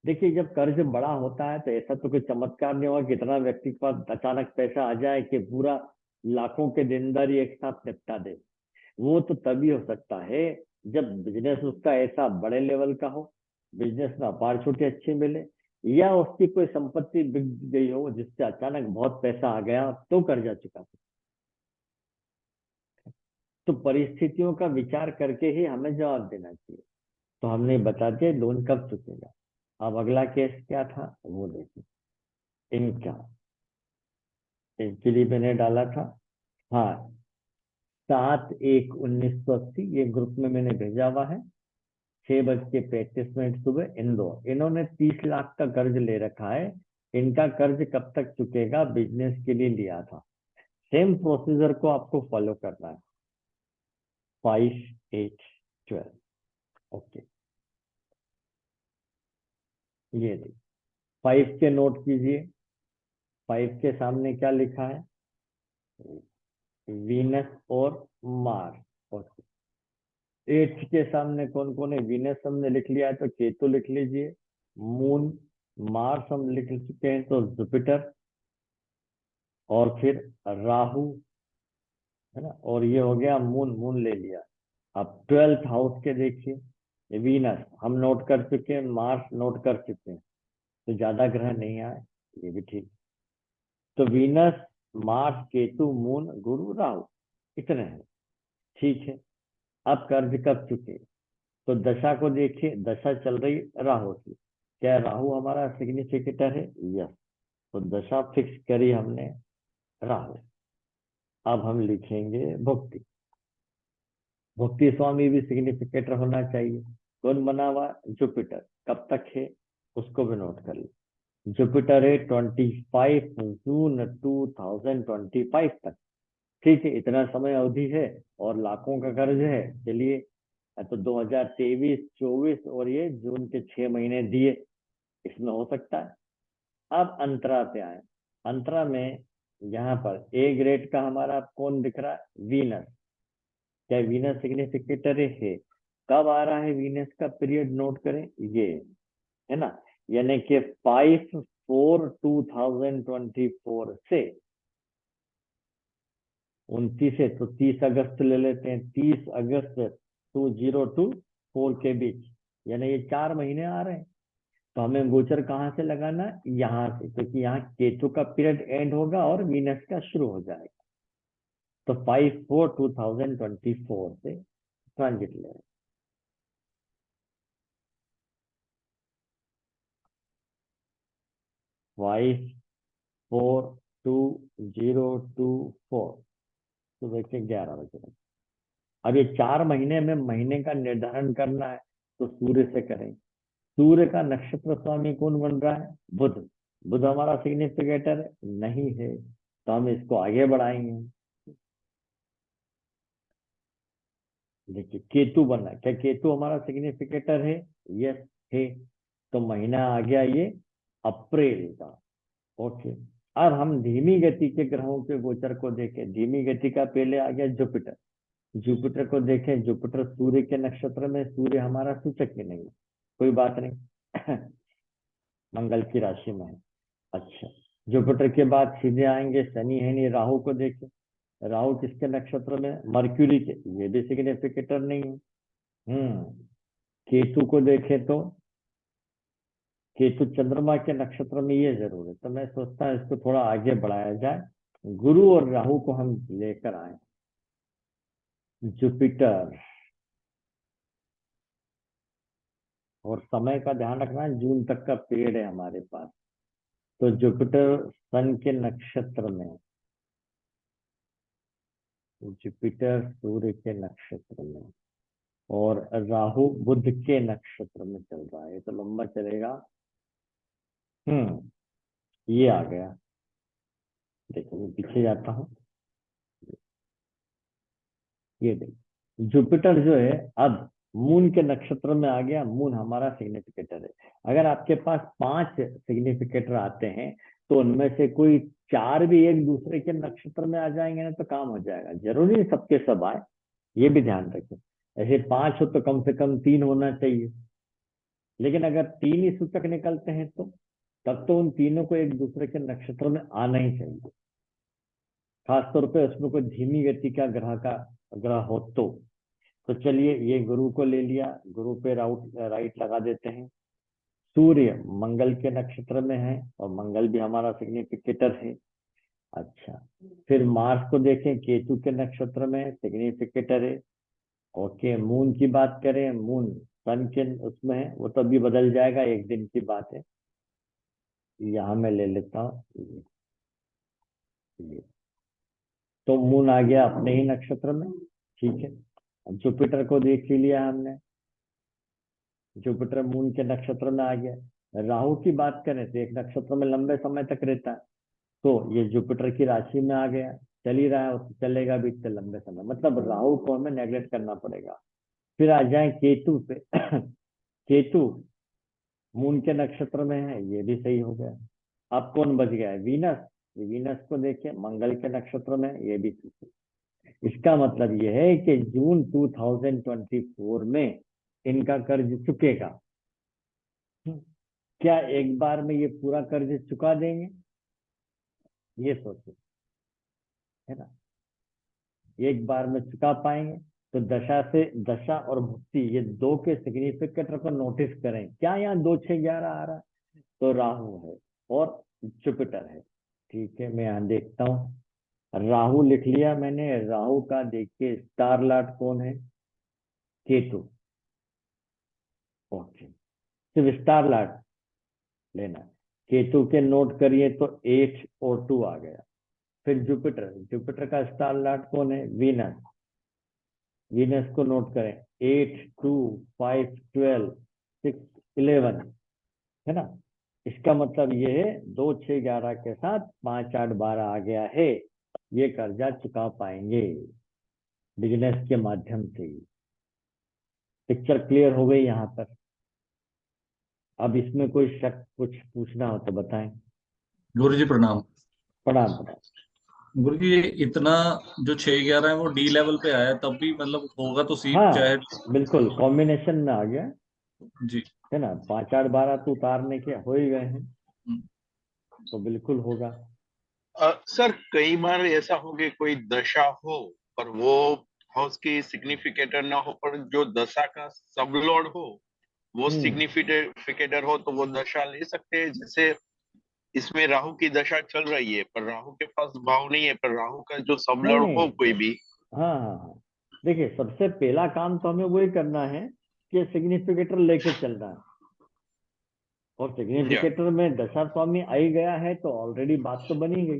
देखिए जब कर्ज बड़ा होता है तो ऐसा तो कोई चमत्कार नहीं होगा, कितना व्यक्ति के पास अचानक पैसा आ जाए कि पूरा लाखों के देनदारी एक साथ निपटा दे। वो तो तभी हो सकता है जब बिजनेस उसका ऐसा बड़े लेवल का हो, बिजनेस में अपॉर्चुनिटी अच्छी मिले, या उसकी कोई संपत्ति बिक गई हो जिससे अचानक बहुत पैसा आ गया तो कर्जा चुका सकते। तो परिस्थितियों का विचार करके ही हमें जवाब देना चाहिए। तो हमने बता दिया लोन कब चुकेगा। अब अगला केस क्या था वो देखिए, इनका इनके लिए मैंने डाला था, हाँ 7/1/1980, ये ग्रुप में मैंने भेजा हुआ है। 6:35 सुबह इन्होंने 30 लाख का कर्ज ले रखा है। इनका कर्ज कब तक चुकेगा? बिजनेस के लिए लिया था। सेम प्रोसीजर को आपको फॉलो करना है। 5/8/12, ओके। ये देखिए 5 के नोट कीजिए, 5 के सामने क्या लिखा है? वीनस और मार्स, ओके। 8 के सामने कौन कौन है? वीनस हमने लिख लिया है तो केतु लिख लीजिए, मून, मार्स हम लिख चुके हैं तो जुपिटर, और फिर राहु, है ना। और ये हो गया मून, मून ले लिया। अब 12th हाउस के देखिए, वीनस हम नोट कर चुके हैं, मार्स नोट कर चुके हैं, तो ज्यादा ग्रह नहीं आए, ये भी ठीक। तो वीनस, मार्स, केतु, मून, गुरु, राहु, इतने हैं, ठीक है। अब कर्ज कब चुके? तो दशा को देखिए, दशा चल रही राहु की, क्या राहु हमारा सिग्निफिकेटर है? यस। तो दशा फिक्स करी हमने राहु। अब हम लिखेंगे भुक्ति, भुक्ति स्वामी भी सिग्निफिकेटर होना चाहिए। कौन बना हुआ? जुपिटर। कब तक है उसको भी नोट कर ली। जुपिटर है 25 जून 2025 तक, ठीक है, इतना समय अवधि है और लाखों का कर्ज है। चलिए तो 2023, 24 और ये जून के 6 महीने दिए, इसमें हो सकता है। अब अंतरा पे आए, अंतरा में यहाँ पर ए ग्रेड का हमारा कौन दिख रहा है? वीनस। क्या वीनस सिग्निफिकेटर है? कब आ रहा है वीनस का पीरियड नोट करें, ये है ना, यानी कि 5/4/2024 से 29 है, तो 30 अगस्त ले लेते हैं, 30 अगस्त 2024 के बीच, यानी ये 4 महीने आ रहे हैं। तो हमें गोचर कहाँ से लगाना है? यहाँ से, क्योंकि यहाँ केतु का पीरियड एंड होगा और वीनस का शुरू हो जाएगा। तो 5/4/2024 से ट्रांजिट ले रहे हैं। 5/4/2024 सुबह के 11 बजे। अब ये 4 महीने में महीने का निर्धारण करना है तो सूर्य से करें। सूर्य का नक्षत्र स्वामी कौन बन रहा है? बुध। बुध हमारा सिग्निफिकेटर नहीं है, तो हम इसको आगे बढ़ाएंगे। देखिए केतु बना, क्या केतु हमारा सिग्निफिकेटर है? यस है। तो महीना आ गया ये अप्रैल का, ओके। अब हम धीमी गति के ग्रहों के गोचर को देखें। धीमी गति का पहले आ गया जुपिटर। जुपिटर को देखें, जुपिटर सूर्य के नक्षत्र में, सूर्य हमारा सूचक ही नहीं है, कोई बात नहीं मंगल की राशि में है। अच्छा, जुपिटर के बाद सीधे आएंगे शनि है नहीं, राहु को देखें। राहु किसके नक्षत्र में? मर्क्यूरी के, ये भी सिग्निफिकेटर नहीं है। केतु को देखें तो केतु चंद्रमा के नक्षत्र में, ये जरूर है। तो मैं सोचता हूँ इसको थोड़ा आगे बढ़ाया जाए, गुरु और राहु को हम लेकर आए। जुपिटर, और समय का ध्यान रखना, जून तक का पीरियड है हमारे पास। तो जुपिटर सन के नक्षत्र में, जुपिटर सूर्य के नक्षत्र में, और राहु बुध के नक्षत्र में चल रहा है। तो लंबा चलेगा। ये आ गया। देखो मैं पीछे जाता हूँ, ये देखो जुपिटर जो है अब मून के नक्षत्र में आ गया। मून हमारा सिग्निफिकेटर है। अगर आपके पास 5 सिग्निफिकेटर आते हैं तो उनमें से कोई 4 भी एक दूसरे के नक्षत्र में आ जाएंगे ना, तो काम हो जाएगा। जरूरी नहीं सबके सब आए, ये भी ध्यान रखें। ऐसे 5 हो तो कम से कम 3 होना चाहिए। लेकिन अगर 3 ही सूचक निकलते हैं तो तब तो उन तीनों को एक दूसरे के नक्षत्र में आना ही चाहिए। खासतौर पे उसमें कोई धीमी गति का ग्रह हो तो चलिए ये गुरु को ले लिया, गुरु पे राइट लगा देते हैं। सूर्य मंगल के नक्षत्र में है और मंगल भी हमारा सिग्निफिकेटर है। अच्छा, फिर मार्स को देखें, केतु के नक्षत्र में, सिग्निफिकेटर है। ओके, मून की बात करें, मून सन के उसमें है, वो तो अभी बदल जाएगा, एक दिन की बात है। यहाँ मैं ले लेता हूँ ये। तो मून आ गया अपने ही नक्षत्र में, ठीक है। अब जुपिटर को देख ही लिया हमने, जुपिटर मून के नक्षत्र में आ गया। राहु की बात करें तो एक नक्षत्र में लंबे समय तक रहता है, तो ये जुपिटर की राशि में आ गया, चल ही रहा है, चलेगा भी इतने लंबे समय। मतलब राहु को हमें नेग्लेक्ट करना पड़ेगा। फिर आ जाए केतु पे केतु मून के नक्षत्र में है, ये भी सही हो गया। अब कौन बच गया है? वीनस। वीनस को देखें, मंगल के नक्षत्र में, ये भी ठीक है। इसका मतलब ये है कि जून 2024 में इनका कर्ज चुकेगा। क्या एक बार में ये पूरा कर्ज चुका देंगे? ये सोचो, है ना, एक बार में चुका पाएंगे? तो दशा और भुक्ति, ये दो के सिग्निफिकेटर को नोटिस करें। क्या यहाँ 2 6 11 आ रहा है? तो राहु है और जुपिटर है। ठीक है, मैं यहाँ देखता हूँ, राहु लिख लिया मैंने। राहु का देखिए स्टार लॉर्ड कौन है? केतु। ओके, सिर्फ स्टार लॉर्ड लेना। केतु के नोट करिए तो 8 और 2 आ गया। फिर जुपिटर, जुपिटर का स्टार लॉर्ड कौन है? वीनस। वीनस को नोट करें, 8 2 5 12 6 11, है ना। इसका मतलब ये है 2 6 11 के साथ 5 8 12 आ गया है। ये कर्जा चुका पाएंगे बिजनेस के माध्यम से ही। पिक्चर क्लियर हो गई यहाँ पर? अब इसमें कोई शक, कुछ पूछना हो तो बताएं।
गुरु जी प्रणाम।
प्रणाम प्रणाम।
गुरु जी, ये इतना जो 6 11 है वो डी लेवल पे आया है, तब भी मतलब होगा तो सी
हाँ
चाहे।
बिल्कुल, कॉम्बिनेशन में आ गया,
जी।
है ना। 5 8 12 तो उतारने के हो ही गए हैं,
हम्म।
तो बिल्कुल होगा।
सर कई बार ऐसा हो कि कोई दशा हो पर वो हाउस की सिग्निफिकेटर ना हो, पर जो दशा का सबलॉर्ड हो वो सिग्निफिकेटर हो, तो वो दशा ले सकते हैं। जैसे इसमें राहु की दशा चल रही है पर राहु के पास भाव नहीं है, पर राहु का जो
नहीं
सबलॉर्ड हो
नहीं,
कोई भी।
हाँ हाँ हाँ, देखिए सबसे पहला काम तो हमें वही करना है कि सिग्निफिकेटर लेके चलना है। और
या
सिग्निफिकेटर में दशा स्वामी आई गया है तो ऑलरेडी बात तो बनी गई।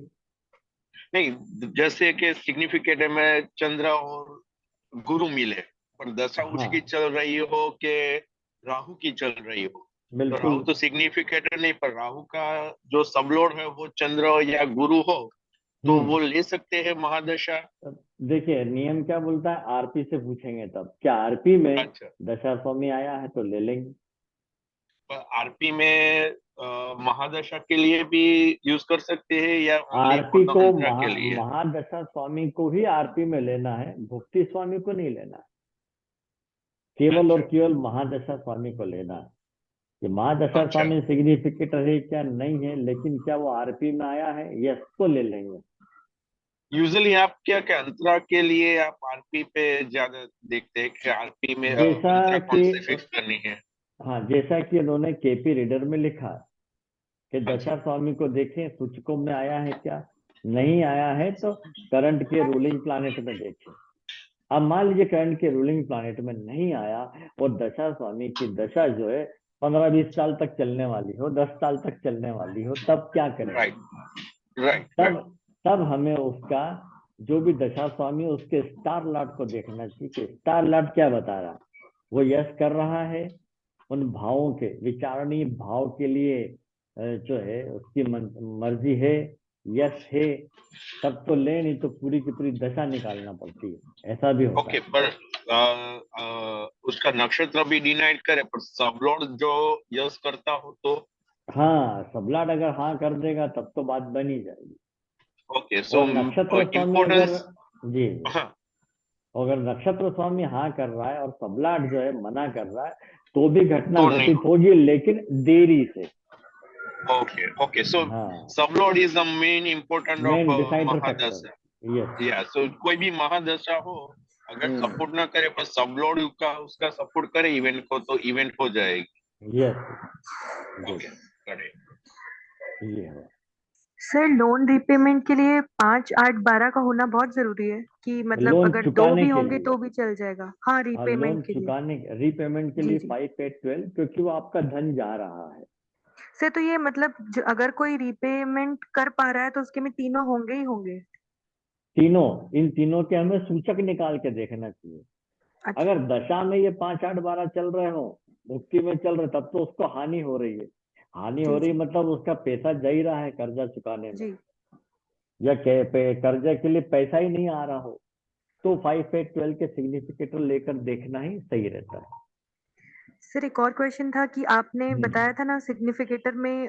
नहीं, जैसे कि सिग्निफिकेटर में चंद्र और गुरु मिले पर दशा उसकी
हाँ
चल रही हो कि राहु की चल रही हो, तो
बिल्कुल।
राहु तो सिग्निफिकेटर नहीं, पर राहु का जो सबलॉर्ड है वो चंद्र या गुरु हो तो वो ले सकते हैं महादशा।
देखिए नियम क्या बोलता है, आरपी से पूछेंगे तब। क्या आरपी में
अच्छा।
दशा स्वामी आया है तो ले लेंगे।
आरपी में महादशा के लिए भी यूज कर सकते हैं या ओनली
आरपी
फॉर द
को
अंतरा के लिए?
महादशा स्वामी को ही आरपी में लेना है, भुक्ति स्वामी को नहीं लेना है। केवल और
अच्छा।
केवल महादशा स्वामी को लेना है। कि महादशा
अच्छा।
स्वामी सिग्निफिकेटर है क्या नहीं है, लेकिन क्या वो आरपी में आया है, यस तो ले लेंगे।
यूजुअली आप क्या क्या अंतरा के लिए आप आरपी पे ज्यादा देखते हैं कि आरपी में
जैसा
अंतरा कौन
कि
से फिक्स करनी है?
हाँ, जैसा कि उन्होंने केपी रीडर में लिखा है कि
अच्छा।
दशा स्वामी को देखें सूचकों में आया है क्या, नहीं आया है तो करंट के रूलिंग प्लानेट में देखें। अब मान लीजिए करंट के रूलिंग प्लानेट में नहीं आया और दशा स्वामी की दशा जो है 15-20 साल तक चलने वाली हो, 10 साल तक चलने वाली हो, तब क्या करें?
राइट राइट
तब
राइट।
तब हमें उसका जो भी दशा स्वामी उसके स्टार लॉर्ड को देखना चाहिए कि स्टार लॉर्ड क्या बता रहा है। वो यस कर रहा है, उन भावों के विचारणीय भाव के लिए जो है उसकी मर्जी है, यस है, तब तो ले, नहीं तो पूरी की पूरी दशा निकालना पड़ती है। ऐसा भी होता
ओके,
है।
पर उसका नक्षत्र भी डिनाइड करे पर सबलॉर्ड जो यस करता हो तो?
हाँ, सबलाट अगर हाँ कर देगा तब तो बात बन ही जाएगी।
ओके, सो
और नक्षत्र स्वामी अगर
इम्पोर्टेंस।
जी
हाँ।
अगर नक्षत्र स्वामी हाँ कर रहा है और सबलाट जो है मना कर रहा है, तो भी घटना
तो नहीं।
घटित होगी, लेकिन देरी से।
ओके ओके, सो
हाँ,
sublord is the main important of
main decider factor.
महादशा।
यस।
या सो कोई भी महादशा हो, अगर सपोर्ट ना करे पर सबलॉर्ड का उसका सपोर्ट करे इवेंट को, तो इवेंट हो जाएगी।
Yes, good,
okay, correct.
ये है।
सर लोन रीपेमेंट के लिए 5, 8, 12 का होना बहुत जरूरी है कि मतलब
लोन
अगर 2
चुकाने
भी
के
होंगे
लिए,
तो भी चल जाएगा? हाँ,
और लोन
रीपेमेंट के लिए।
चुकाने रीपेमेंट के
जी
लिए
जी
5, 8, 12, क्योंकि वो आपका धन जा रहा है।
सर, तो ये मतलब अगर कोई रीपेमेंट कर पा रहा है तो उसके में तीनों होंगे ही होंगे?
इन तीनों के हमें सूचक निकाल के देखना चाहिए।
अच्छा।
अगर दशा में ये 5, 8, 12 चल रहे हो, मुक्ति में चल रहे, तब तो उसको हानि हो रही है। हानि हो
जी
रही
जी
मतलब उसका पैसा जा ही रहा है कर्जा चुकाने में,
जी।
या कर्जा के लिए पैसा ही नहीं आ रहा हो, तो 5, 8, 12 के सिग्निफिकेटर लेकर देखना ही सही रहता है।
सर एक और क्वेश्चन था कि आपने बताया था ना सिग्निफिकेटर में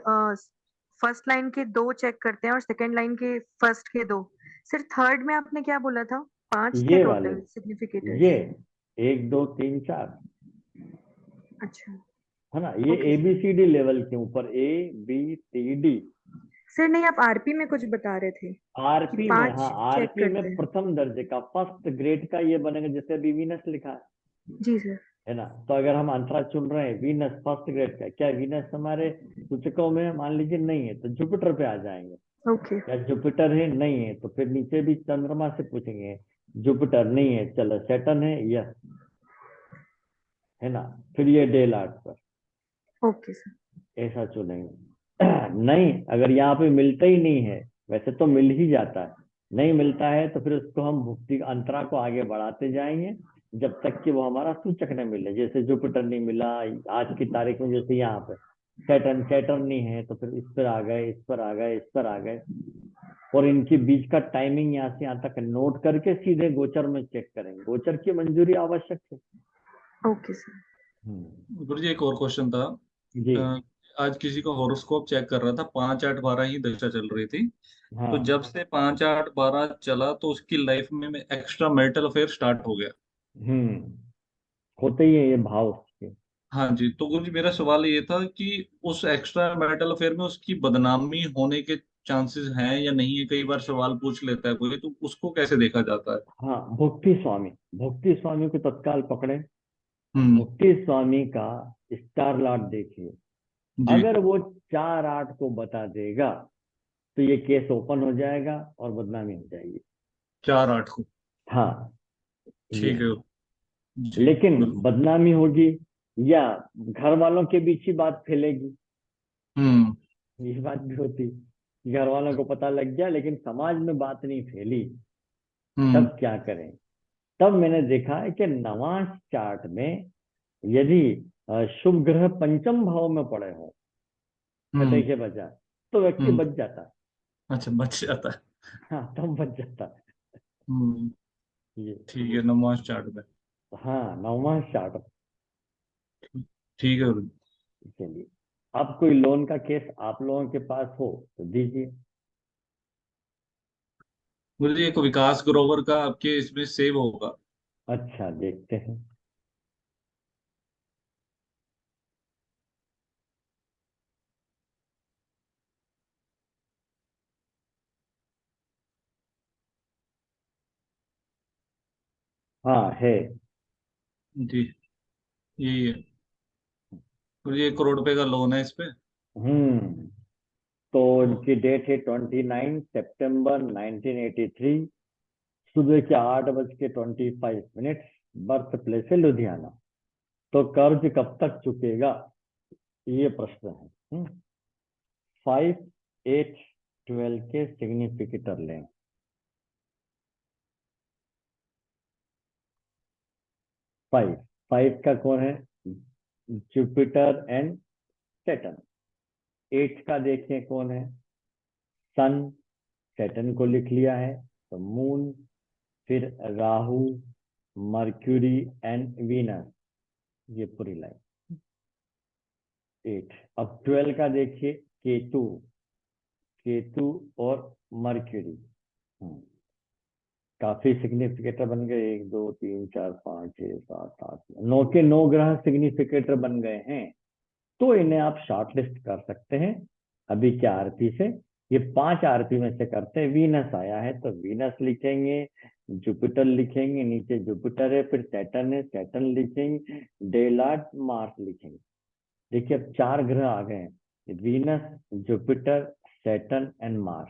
फर्स्ट लाइन के 2 चेक करते हैं और सेकंड लाइन के फर्स्ट के 2। सर थर्ड में आपने क्या बोला था? 5 थे
ये वाले,
टोटल
ये
सिग्निफिकेटर्स।
1, 2, 3, 4
अच्छा।
है ना, ये
ओके सर।
ABCD लेवल के ऊपर ABCD।
सर नहीं, आप आरपी में कुछ बता रहे थे कि
आरपी में,
5
हाँ,
चेक
आरपी में
करते हैं।
प्रथम दर्जे का फर्स्ट ग्रेड का ये बनेगा, जैसे अभी वीनस लिखा
जी सर।
है ना। तो अगर हम अंतरा चुन रहे हैं वीनस फर्स्ट ग्रेड का, क्या वीनस हमारे सूचकों में मान लीजिए नहीं है, तो जुपिटर पे आ जाएंगे।
ओके।
या जुपिटर है, नहीं है, तो फिर नीचे भी चंद्रमा से पूछेंगे, जुपिटर नहीं है, चलो सैटर्न है, यस, है ना। फिर ये डे लार्ट पर
ओके सर।
ऐसा चुनेंगे। नहीं, अगर यहाँ पे मिलता ही नहीं है, वैसे तो मिल ही जाता है, नहीं मिलता है तो फिर उसको हम भुक्ति अंतरा को आगे बढ़ाते जाएंगे जब तक कि वो हमारा सूचक न मिले। जैसे जुपिटर नहीं मिला आज की तारीख में, जैसे यहाँ पे सैटर्न नहीं है, तो फिर इस पर आ गए, इस पर आ गए, इस पर आ गए, और इनके बीच का टाइमिंग यहाँ से यहाँ तक नोट करके सीधे गोचर में चेक करेंगे। गोचर की मंजूरी आवश्यक है।
Okay sir.
गुरु जी एक और क्वेश्चन था।
जी।
अ, आज किसी का हॉरोस्कोप चेक कर रहा था, 5, 8, 12 ही दशा चल रही थी। तो
हाँ।
जब से 5, 8, 12 चला तो उसकी लाइफ में एक्स्ट्रा मैरिटल अफेयर स्टार्ट हो गया।
हम्म, होते ही है ये भाव उसके।
हाँ जी, तो गुरु जी मेरा सवाल ये था कि उस एक्स्ट्रा मैरिटल अफेयर में उसकी बदनामी होने के चांसेस हैं या नहीं है? कई बार सवाल पूछ लेता है कोई, तो उसको कैसे देखा जाता है?
हाँ, भुक्ति स्वामी को तत्काल पकड़े,
हम्म।
भुक्ति स्वामी का स्टार लॉर्ड देखिए।
जी।
अगर वो 4, 8 को बता देगा तो ये केस ओपन हो जाएगा और बदनामी हो जाएगी।
4, 8 को?
हाँ, ये
ठीक
है।
है। जी
लेकिन
बिल्कुल।
बदनामी होगी या घर वालों के बीच ही बात फैलेगी,
हम्म।
ये बात भी होती कि घर वालों को पता लग गया लेकिन समाज में बात नहीं फैली,
हम्म।
तब क्या करें? तब मैंने देखा है कि नवांश चार्ट में यदि शुभ ग्रह पंचम भाव में पड़े हो छठे
हम्म।
के बजाय, तो व्यक्ति
हम्म।
बच जाता है।
अच्छा, बच जाता है।
हाँ, तब बच जाता है
हम्म।
ये।
ठीक है, नमाज चार्ट में।
हाँ, नवांश चार्ट।
ठीक है गुरु जी।
चलिए, अब कोई लोन का केस आप लोगों के पास हो तो दीजिए।
मुझे एक विकास ग्रोवर का आपके इसमें सेव होगा।
अच्छा, देखते हैं। हाँ है।
जी, यही है। मुझे 1 करोड़ रुपए का लोन है इस पे।
हम्म। तो इनकी डेट है 29 सितंबर 1983, सुबह के 8:25 बर्थ प्लेस है लुधियाना। तो कर्ज कब तक चुकेगा, ये प्रश्न है। 5, 8, 12 के सिग्निफिकेटर लें। 5 का कौन है, जुपिटर एंड सैटर्न। 8 का देखें कौन है, सन। सैटर्न को लिख लिया है, तो मून, फिर राहु, मर्क्यूरी एंड वीनस, ये पूरी लाइन 8। अब 12 का देखिए, केतु। केतु और मर्क्यूरी काफी सिग्निफिकेटर बन गए। 1, 2, 3, 4, 5, 6, 7, 8, 9 के 9 ग्रह सिग्निफिकेटर बन गए हैं। तो इन्हें आप शॉर्ट लिस्ट कर सकते हैं अभी के आरपी से। ये 5 आरपी में से करते हैं। वीनस आया है तो वीनस लिखेंगे, जुपिटर लिखेंगे, नीचे जुपिटर है, फिर सैटर्न है, सैटर्न लिखेंगे, डेलार्ट, मार्स लिखेंगे। देखिए अब 4 ग्रह आ गए हैं, Venus, Jupiter, Saturn and Mars.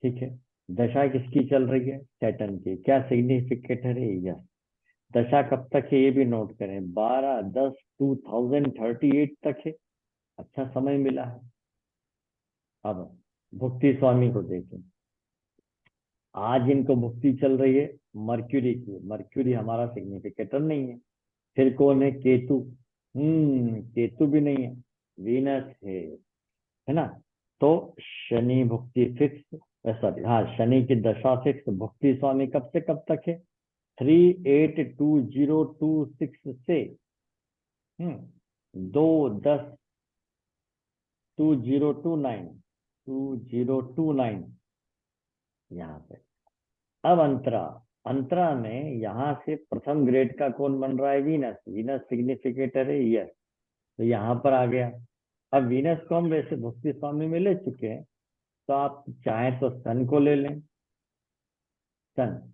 ठीक है, दशा किसकी चल रही है, सैटर्न की। क्या सिग्निफिकेटर है, यस। दशा कब तक है ये भी नोट करें, 12/10/2038 तक है। अच्छा समय मिला है। अब भुक्ति स्वामी को देखें, आज इनको भुक्ति चल रही है मर्क्यूरी की। मर्क्यूरी हमारा सिग्निफिकेटर नहीं है। फिर कौन है, केतु। केतु भी नहीं है, वीनस है ना। तो शनि भुक्ति फिक्स, सॉरी हाँ, शनि की दशा फिक्स। भुक्ति स्वामी कब से कब तक है, 3/8/2026 से 2/10/2029 यहाँ पे। अब अंतरा, अंतरा में यहाँ से प्रथम ग्रेड का कौन बन रहा है, वीनस। वीनस सिग्निफिकेटर है, यस। तो यहाँ पर आ गया। अब वीनस को हम वैसे भक्ति स्वामी में ले चुके हैं, तो आप चाहें तो सन को ले लें। सन,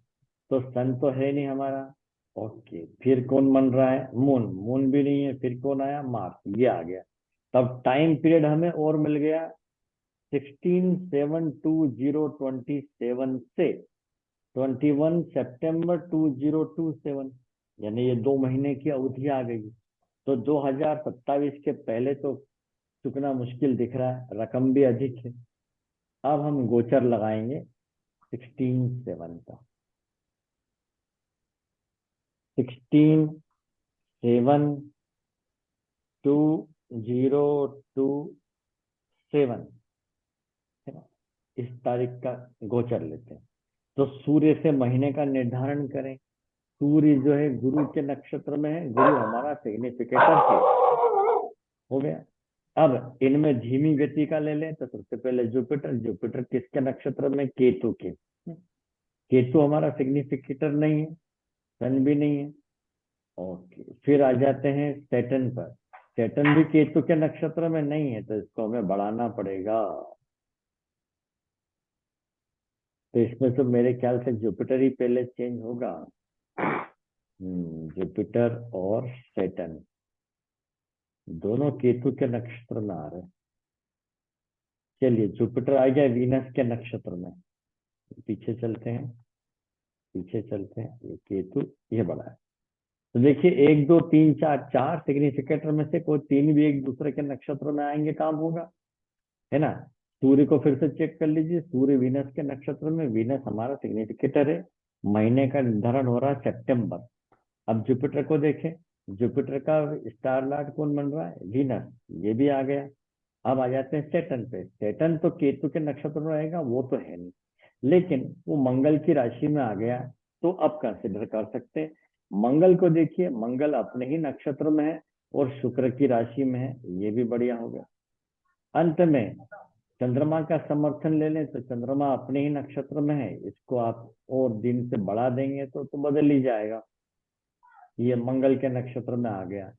तो सन तो है नहीं हमारा। ओके, फिर कौन बन रहा है, मून। मून भी नहीं है, फिर कौन आया, मार्स। ये आ गया। तब टाइम पीरियड हमें और मिल गया 16/7/2027 से 21 सितंबर 2027, यानी ये 2 महीने की अवधि आ गई। तो 2027 के पहले तो चुकना मुश्किल दिख रहा है, रकम भी अधिक है। अब हम गोचर लगाएंगे 16/7 का। 16/7/2027 है ना, इस तारीख का गोचर लेते हैं। तो सूर्य से महीने का निर्धारण करें। सूर्य जो है गुरु के नक्षत्र में है, गुरु हमारा सिग्निफिकेटर है, हो गया। अब इनमें धीमी गति का ले लें तो सबसे पहले जुपिटर। जुपिटर किसके नक्षत्र में, केतु के। केतु हमारा सिग्निफिकेटर नहीं है, सन भी नहीं है। ओके, फिर आ जाते हैं सैटर्न पर। सैटर्न भी केतु के नक्षत्र में नहीं है, तो इसको हमें बढ़ाना पड़ेगा। तो इसमें तो मेरे ख्याल से जुपिटर ही पहले चेंज होगा। जुपिटर और सैटर्न दोनों केतु के नक्षत्र में आ रहे हैं। चलिए, जुपिटर आ गया वीनस के नक्षत्र में। पीछे चलते हैं, पीछे चलते हैं। ये केतु, ये बड़ा है। तो देखिए 1, 2, 3, 4 सिग्निफिकेटर में से कोई 3 भी एक दूसरे के नक्षत्र में आएंगे, काम होगा, है ना। सूर्य को फिर से चेक कर लीजिए। सूर्य वीनस के नक्षत्र में, वीनस हमारा सिग्निफिकेटर है। महीने का निर्धारण हो रहा है सितंबर। अब जुपिटर को देखें, जुपिटर का स्टार लार्ड कौन बन रहा है, वीनस। ये भी आ गया। अब आ जाते हैं सैटर्न पे। सैटर्न तो केतु के नक्षत्र में रहेगा, वो तो है नहीं, लेकिन वो मंगल की राशि में आ गया, तो अब कंसिडर कर सकते हैं। मंगल को देखिए, मंगल अपने ही नक्षत्र में है, और शुक्र की राशि में है, ये भी बढ़िया हो गया। अंत में चंद्रमा का समर्थन ले लें तो चंद्रमा अपने ही नक्षत्र में है, इसको आप और दिन से बढ़ा देंगे तो बदल ही जाएगा, ये मंगल के नक्षत्र में आ गया।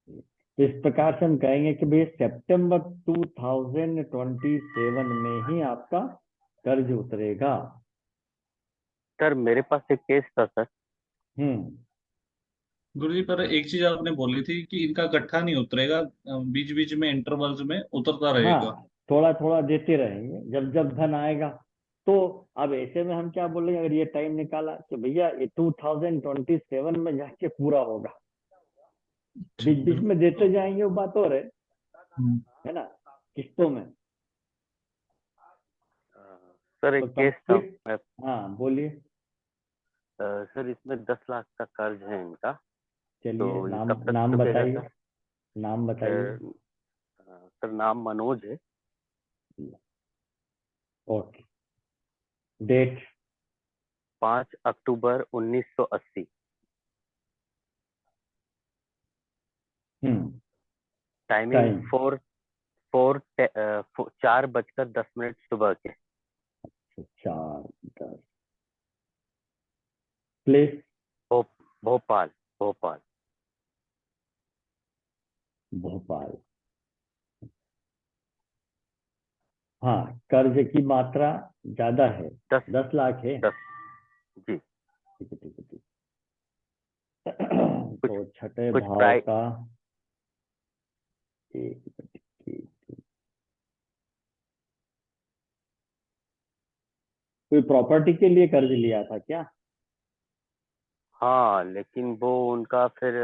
तो इस प्रकार से हम कहेंगे कि भाई सितंबर 2027 में ही आपका कर्ज उतरेगा।
सर मेरे पास एक केस था सर।
गुरुजी पर एक चीज आपने बोली थी कि इनका इकट्ठा नहीं उतरेगा, बीच बीच में इंटरवल्स में उतरता रहेगा।
हाँ, थोड़ा थोड़ा देते रहेंगे, जब जब धन आएगा। तो अब ऐसे में हम क्या बोलेंगे, अगर ये टाइम निकाला कि भैया ये 2027 में जाके पूरा होगा, बीच बीच में देते जाएंगे, वो बात और है ना, किस्तों में।
सर एक
तो
केस था।
कंप्लीट, हाँ बोलिए।
सर इसमें 10 लाख का कर्ज है इनका,
चलिए
तो ये
नाम
कब तक
नाम
चुकेगा
बताइए,
सर?
नाम बताइए।
सर नाम मनोज है।
ओके, डेट
5 अक्टूबर 1980। टाइमिंग
टाइम
4:10 सुबह के।
4:10। प्लेस
भोपाल भोपाल।
भोपाल। हाँ, कर्ज की मात्रा ज्यादा है, 10 लाख है।
10 जी।
ठीक है, ठीक है, ठीक है।
कुछ
तो छठे
कुछ
भाव
प्राइ
का, एक मिनट की, कोई प्रॉपर्टी के लिए कर्ज लिया था क्या?
हाँ, लेकिन वो उनका फिर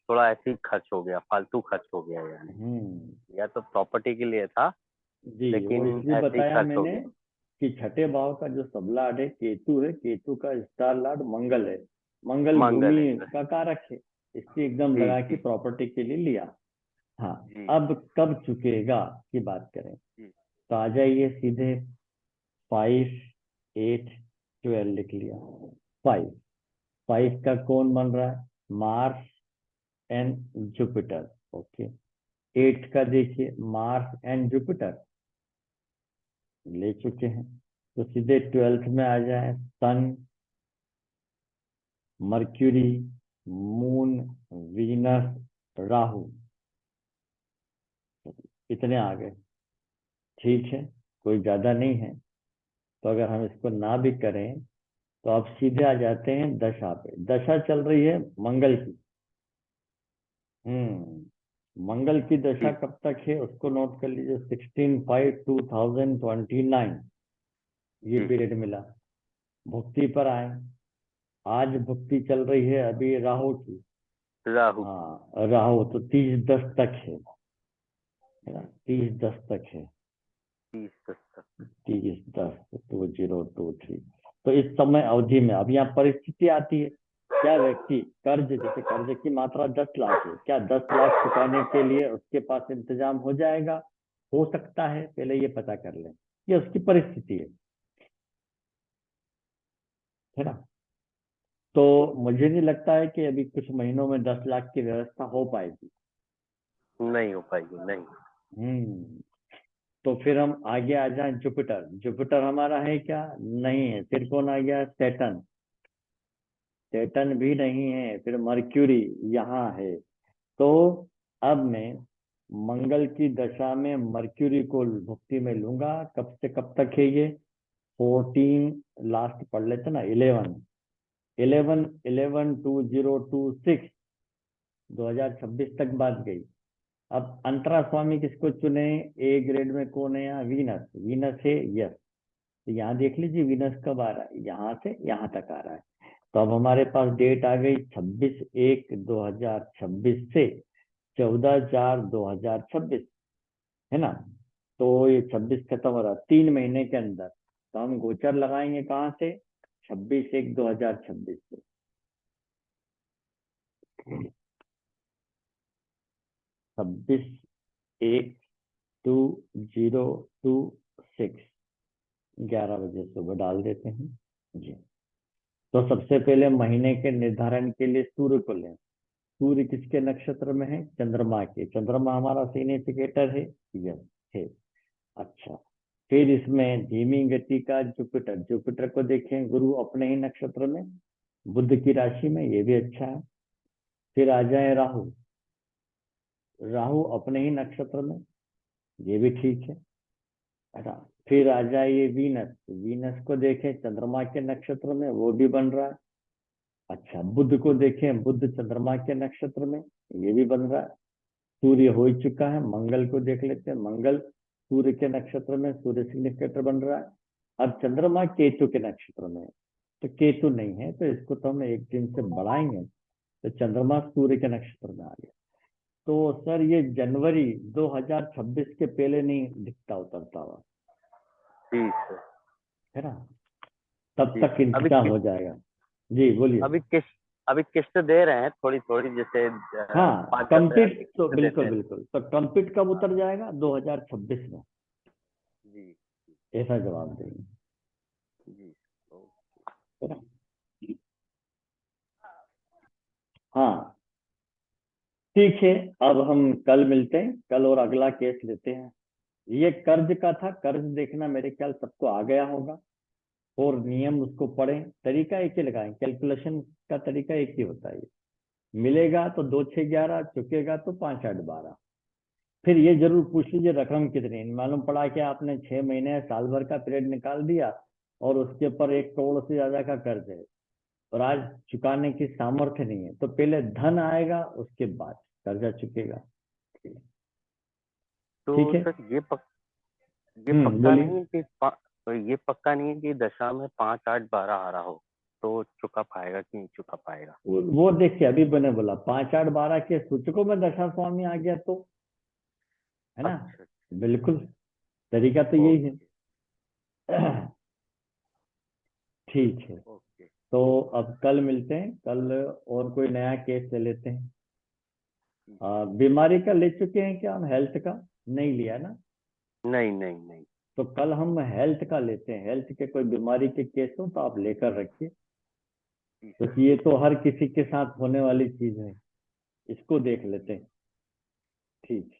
थोड़ा ऐसे ही खर्च हो गया, फालतू खर्च हो गया यानी। या तो प्रॉपर्टी के लिए था,
जी, वो
लेकिन
इसलिए
ऐसे ही
बताया
खर्च हो
मैंने
गया।
कि छठे भाव का जो सबलाड है केतु है, केतु का स्टार लॉर्ड मंगल है, मंगल
मंगल
भूमि
है सर।
का कारक है, इसलिए एकदम
जी
लगा के
जी
प्रॉपर्टी के लिए लिया। हाँ,
जी
अब कब चुकेगा की बात करें
जी।
तो आ जाइए सीधे, 5, 8, 12 लिख लिया। 5 का कौन बन रहा है, मार्स एंड जुपिटर। ओके, 8 का देखिए मार्स एंड जुपिटर ले चुके हैं, तो सीधे 12th में आ जाए, सन, मर्क्यूरी, मून, वीनस, राहु, इतने आ गए। ठीक है, कोई ज्यादा नहीं है। तो अगर हम इसको ना भी करें तो आप सीधे आ जाते हैं दशा पे। दशा चल रही है मंगल की। मंगल की दशा
जी
कब तक है उसको नोट कर लीजिए, 16/5/2029 ये
जी।
पीरियड मिला। भुक्ति पर आए, आज भुक्ति चल रही है अभी राहु की।
राहु की।
हाँ, राहु तो 30/10 तक है ना, 30/10 तक है,
30 तक।
30/10/2023। तो इस समय अवधि में अब यहाँ परिस्थिति आती है, क्या व्यक्ति कर्ज, जैसे कर्ज की मात्रा 10 लाख है, क्या 10 लाख चुकाने के लिए उसके पास इंतजाम हो जाएगा? हो सकता है, पहले ये पता कर लें, ये उसकी परिस्थिति है ना। तो मुझे नहीं लगता है कि अभी कुछ महीनों में 10 लाख की व्यवस्था हो पाएगी।
नहीं हो पाएगी, नहीं।
हम्म तो फिर हम आगे आ जाएं, जुपिटर। जुपिटर हमारा है क्या? नहीं है। फिर कौन आ गया? सैटर्न। सैटर्न भी नहीं है। फिर मर्क्यूरी यहाँ है। तो अब मैं मंगल की दशा में मर्क्यूरी को भुक्ति में लूंगा। कब से कब तक है ये? 14, लास्ट पढ़ लेते ना, 11/11/2026, 2026 तक बात गई। अब अंतरा स्वामी किसको चुने? ए ग्रेड में कौन है यहाँ? वीनस। वीनस है, यस। तो यहाँ देख लीजिए वीनस कब आ रहा है, यहाँ से यहाँ तक आ रहा है। तो अब हमारे पास डेट आ गई 26/1/2026 से 14/4/2026, है ना। तो ये 26 खत्म हो रहा, 3 महीने के अंदर। तो हम गोचर लगाएंगे कहाँ से? 26/1/2026 से। 26/1/2026, 11 बजे सुबह डाल देते हैं जी। तो सबसे पहले महीने के निर्धारण के लिए सूर्य को लें। सूर्य किसके नक्षत्र में है? चंद्रमा के। चंद्रमा हमारा सिग्निफिकेटर है, यस है। अच्छा, फिर इसमें धीमी गति का जुपिटर, जुपिटर को देखें गुरु अपने ही नक्षत्र में, बुध की राशि में, ये भी अच्छा है। फिर आ जाए राहु, राहु अपने ही नक्षत्र में, ये भी ठीक है ना। फिर आ जाए ये वीनस, वीनस को देखें चंद्रमा के नक्षत्र में, वो भी बन रहा है। अच्छा, बुध को देखें, बुध चंद्रमा के नक्षत्र में, ये भी बन रहा है। सूर्य हो ही चुका है। मंगल को देख लेते हैं, मंगल सूर्य के नक्षत्र में, सूर्य सिग्निफिकेटर बन रहा है। अब चंद्रमा केतु के नक्षत्र में है, तो केतु नहीं है, तो इसको तो हम एक दिन से बढ़ाएंगे, तो चंद्रमा सूर्य के नक्षत्र में आ गया। तो सर ये जनवरी 2026 के पहले नहीं दिखता उतरता हुआ,
ठीक है।
है ना, तब
जी।
तक इंतजाम हो जाएगा। जी बोलिए।
अभी किस्त दे रहे हैं थोड़ी थोड़ी, जैसे
हाँ,
5-10
कंप्लीट
हज़ार की
तो
किस्त
बिल्कुल
देते हैं।
बिल्कुल, तो कंप्लीट कब उतर जाएगा? 2026 में,
जी
ऐसा जवाब देंगे,
जी।
है ना। हाँ ठीक है, अब हम कल मिलते हैं, कल और अगला केस लेते हैं। ये कर्ज का था, कर्ज देखना मेरे ख्याल सबको आ गया होगा, और नियम उसको पढ़ें, तरीका एक ही लगाएं, कैलकुलेशन का तरीका एक ही होता है। मिलेगा तो 2 6 11, चुकेगा तो 5 8 12। फिर ये जरूर पूछ लीजिए रकम कितनी है। मालूम पड़ा कि आपने 6 महीने साल भर का पीरियड निकाल दिया और उसके ऊपर 1 करोड़ से ज्यादा का कर्ज है और आज चुकाने की सामर्थ्य नहीं है, तो पहले धन आएगा, उसके बाद कर्जा चुकेगा।
तो
ठीक है।
सर ये पक्का
बोलिए।
नहीं है कि तो ये पक्का नहीं है कि दशा में 5 8 12 आ रहा हो तो चुका पाएगा कि नहीं चुका पाएगा?
वो देखिए, अभी मैंने बोला 5 8 12 के सूचकों में दशा स्वामी आ गया तो, है ना।
अच्छा।
बिल्कुल, तरीका तो यही है। ठीक है,
ओके।
तो अब कल मिलते हैं, कल और कोई नया केस ले लेते हैं। बीमारी का ले चुके हैं क्या हम? हेल्थ का नहीं लिया ना,
नहीं नहीं नहीं।
तो कल हम हेल्थ का लेते हैं। हेल्थ के कोई बीमारी के केस हो तो आप लेकर रखिए, क्योंकि ये तो हर किसी के साथ होने वाली चीज है, इसको देख लेते हैं। ठीक।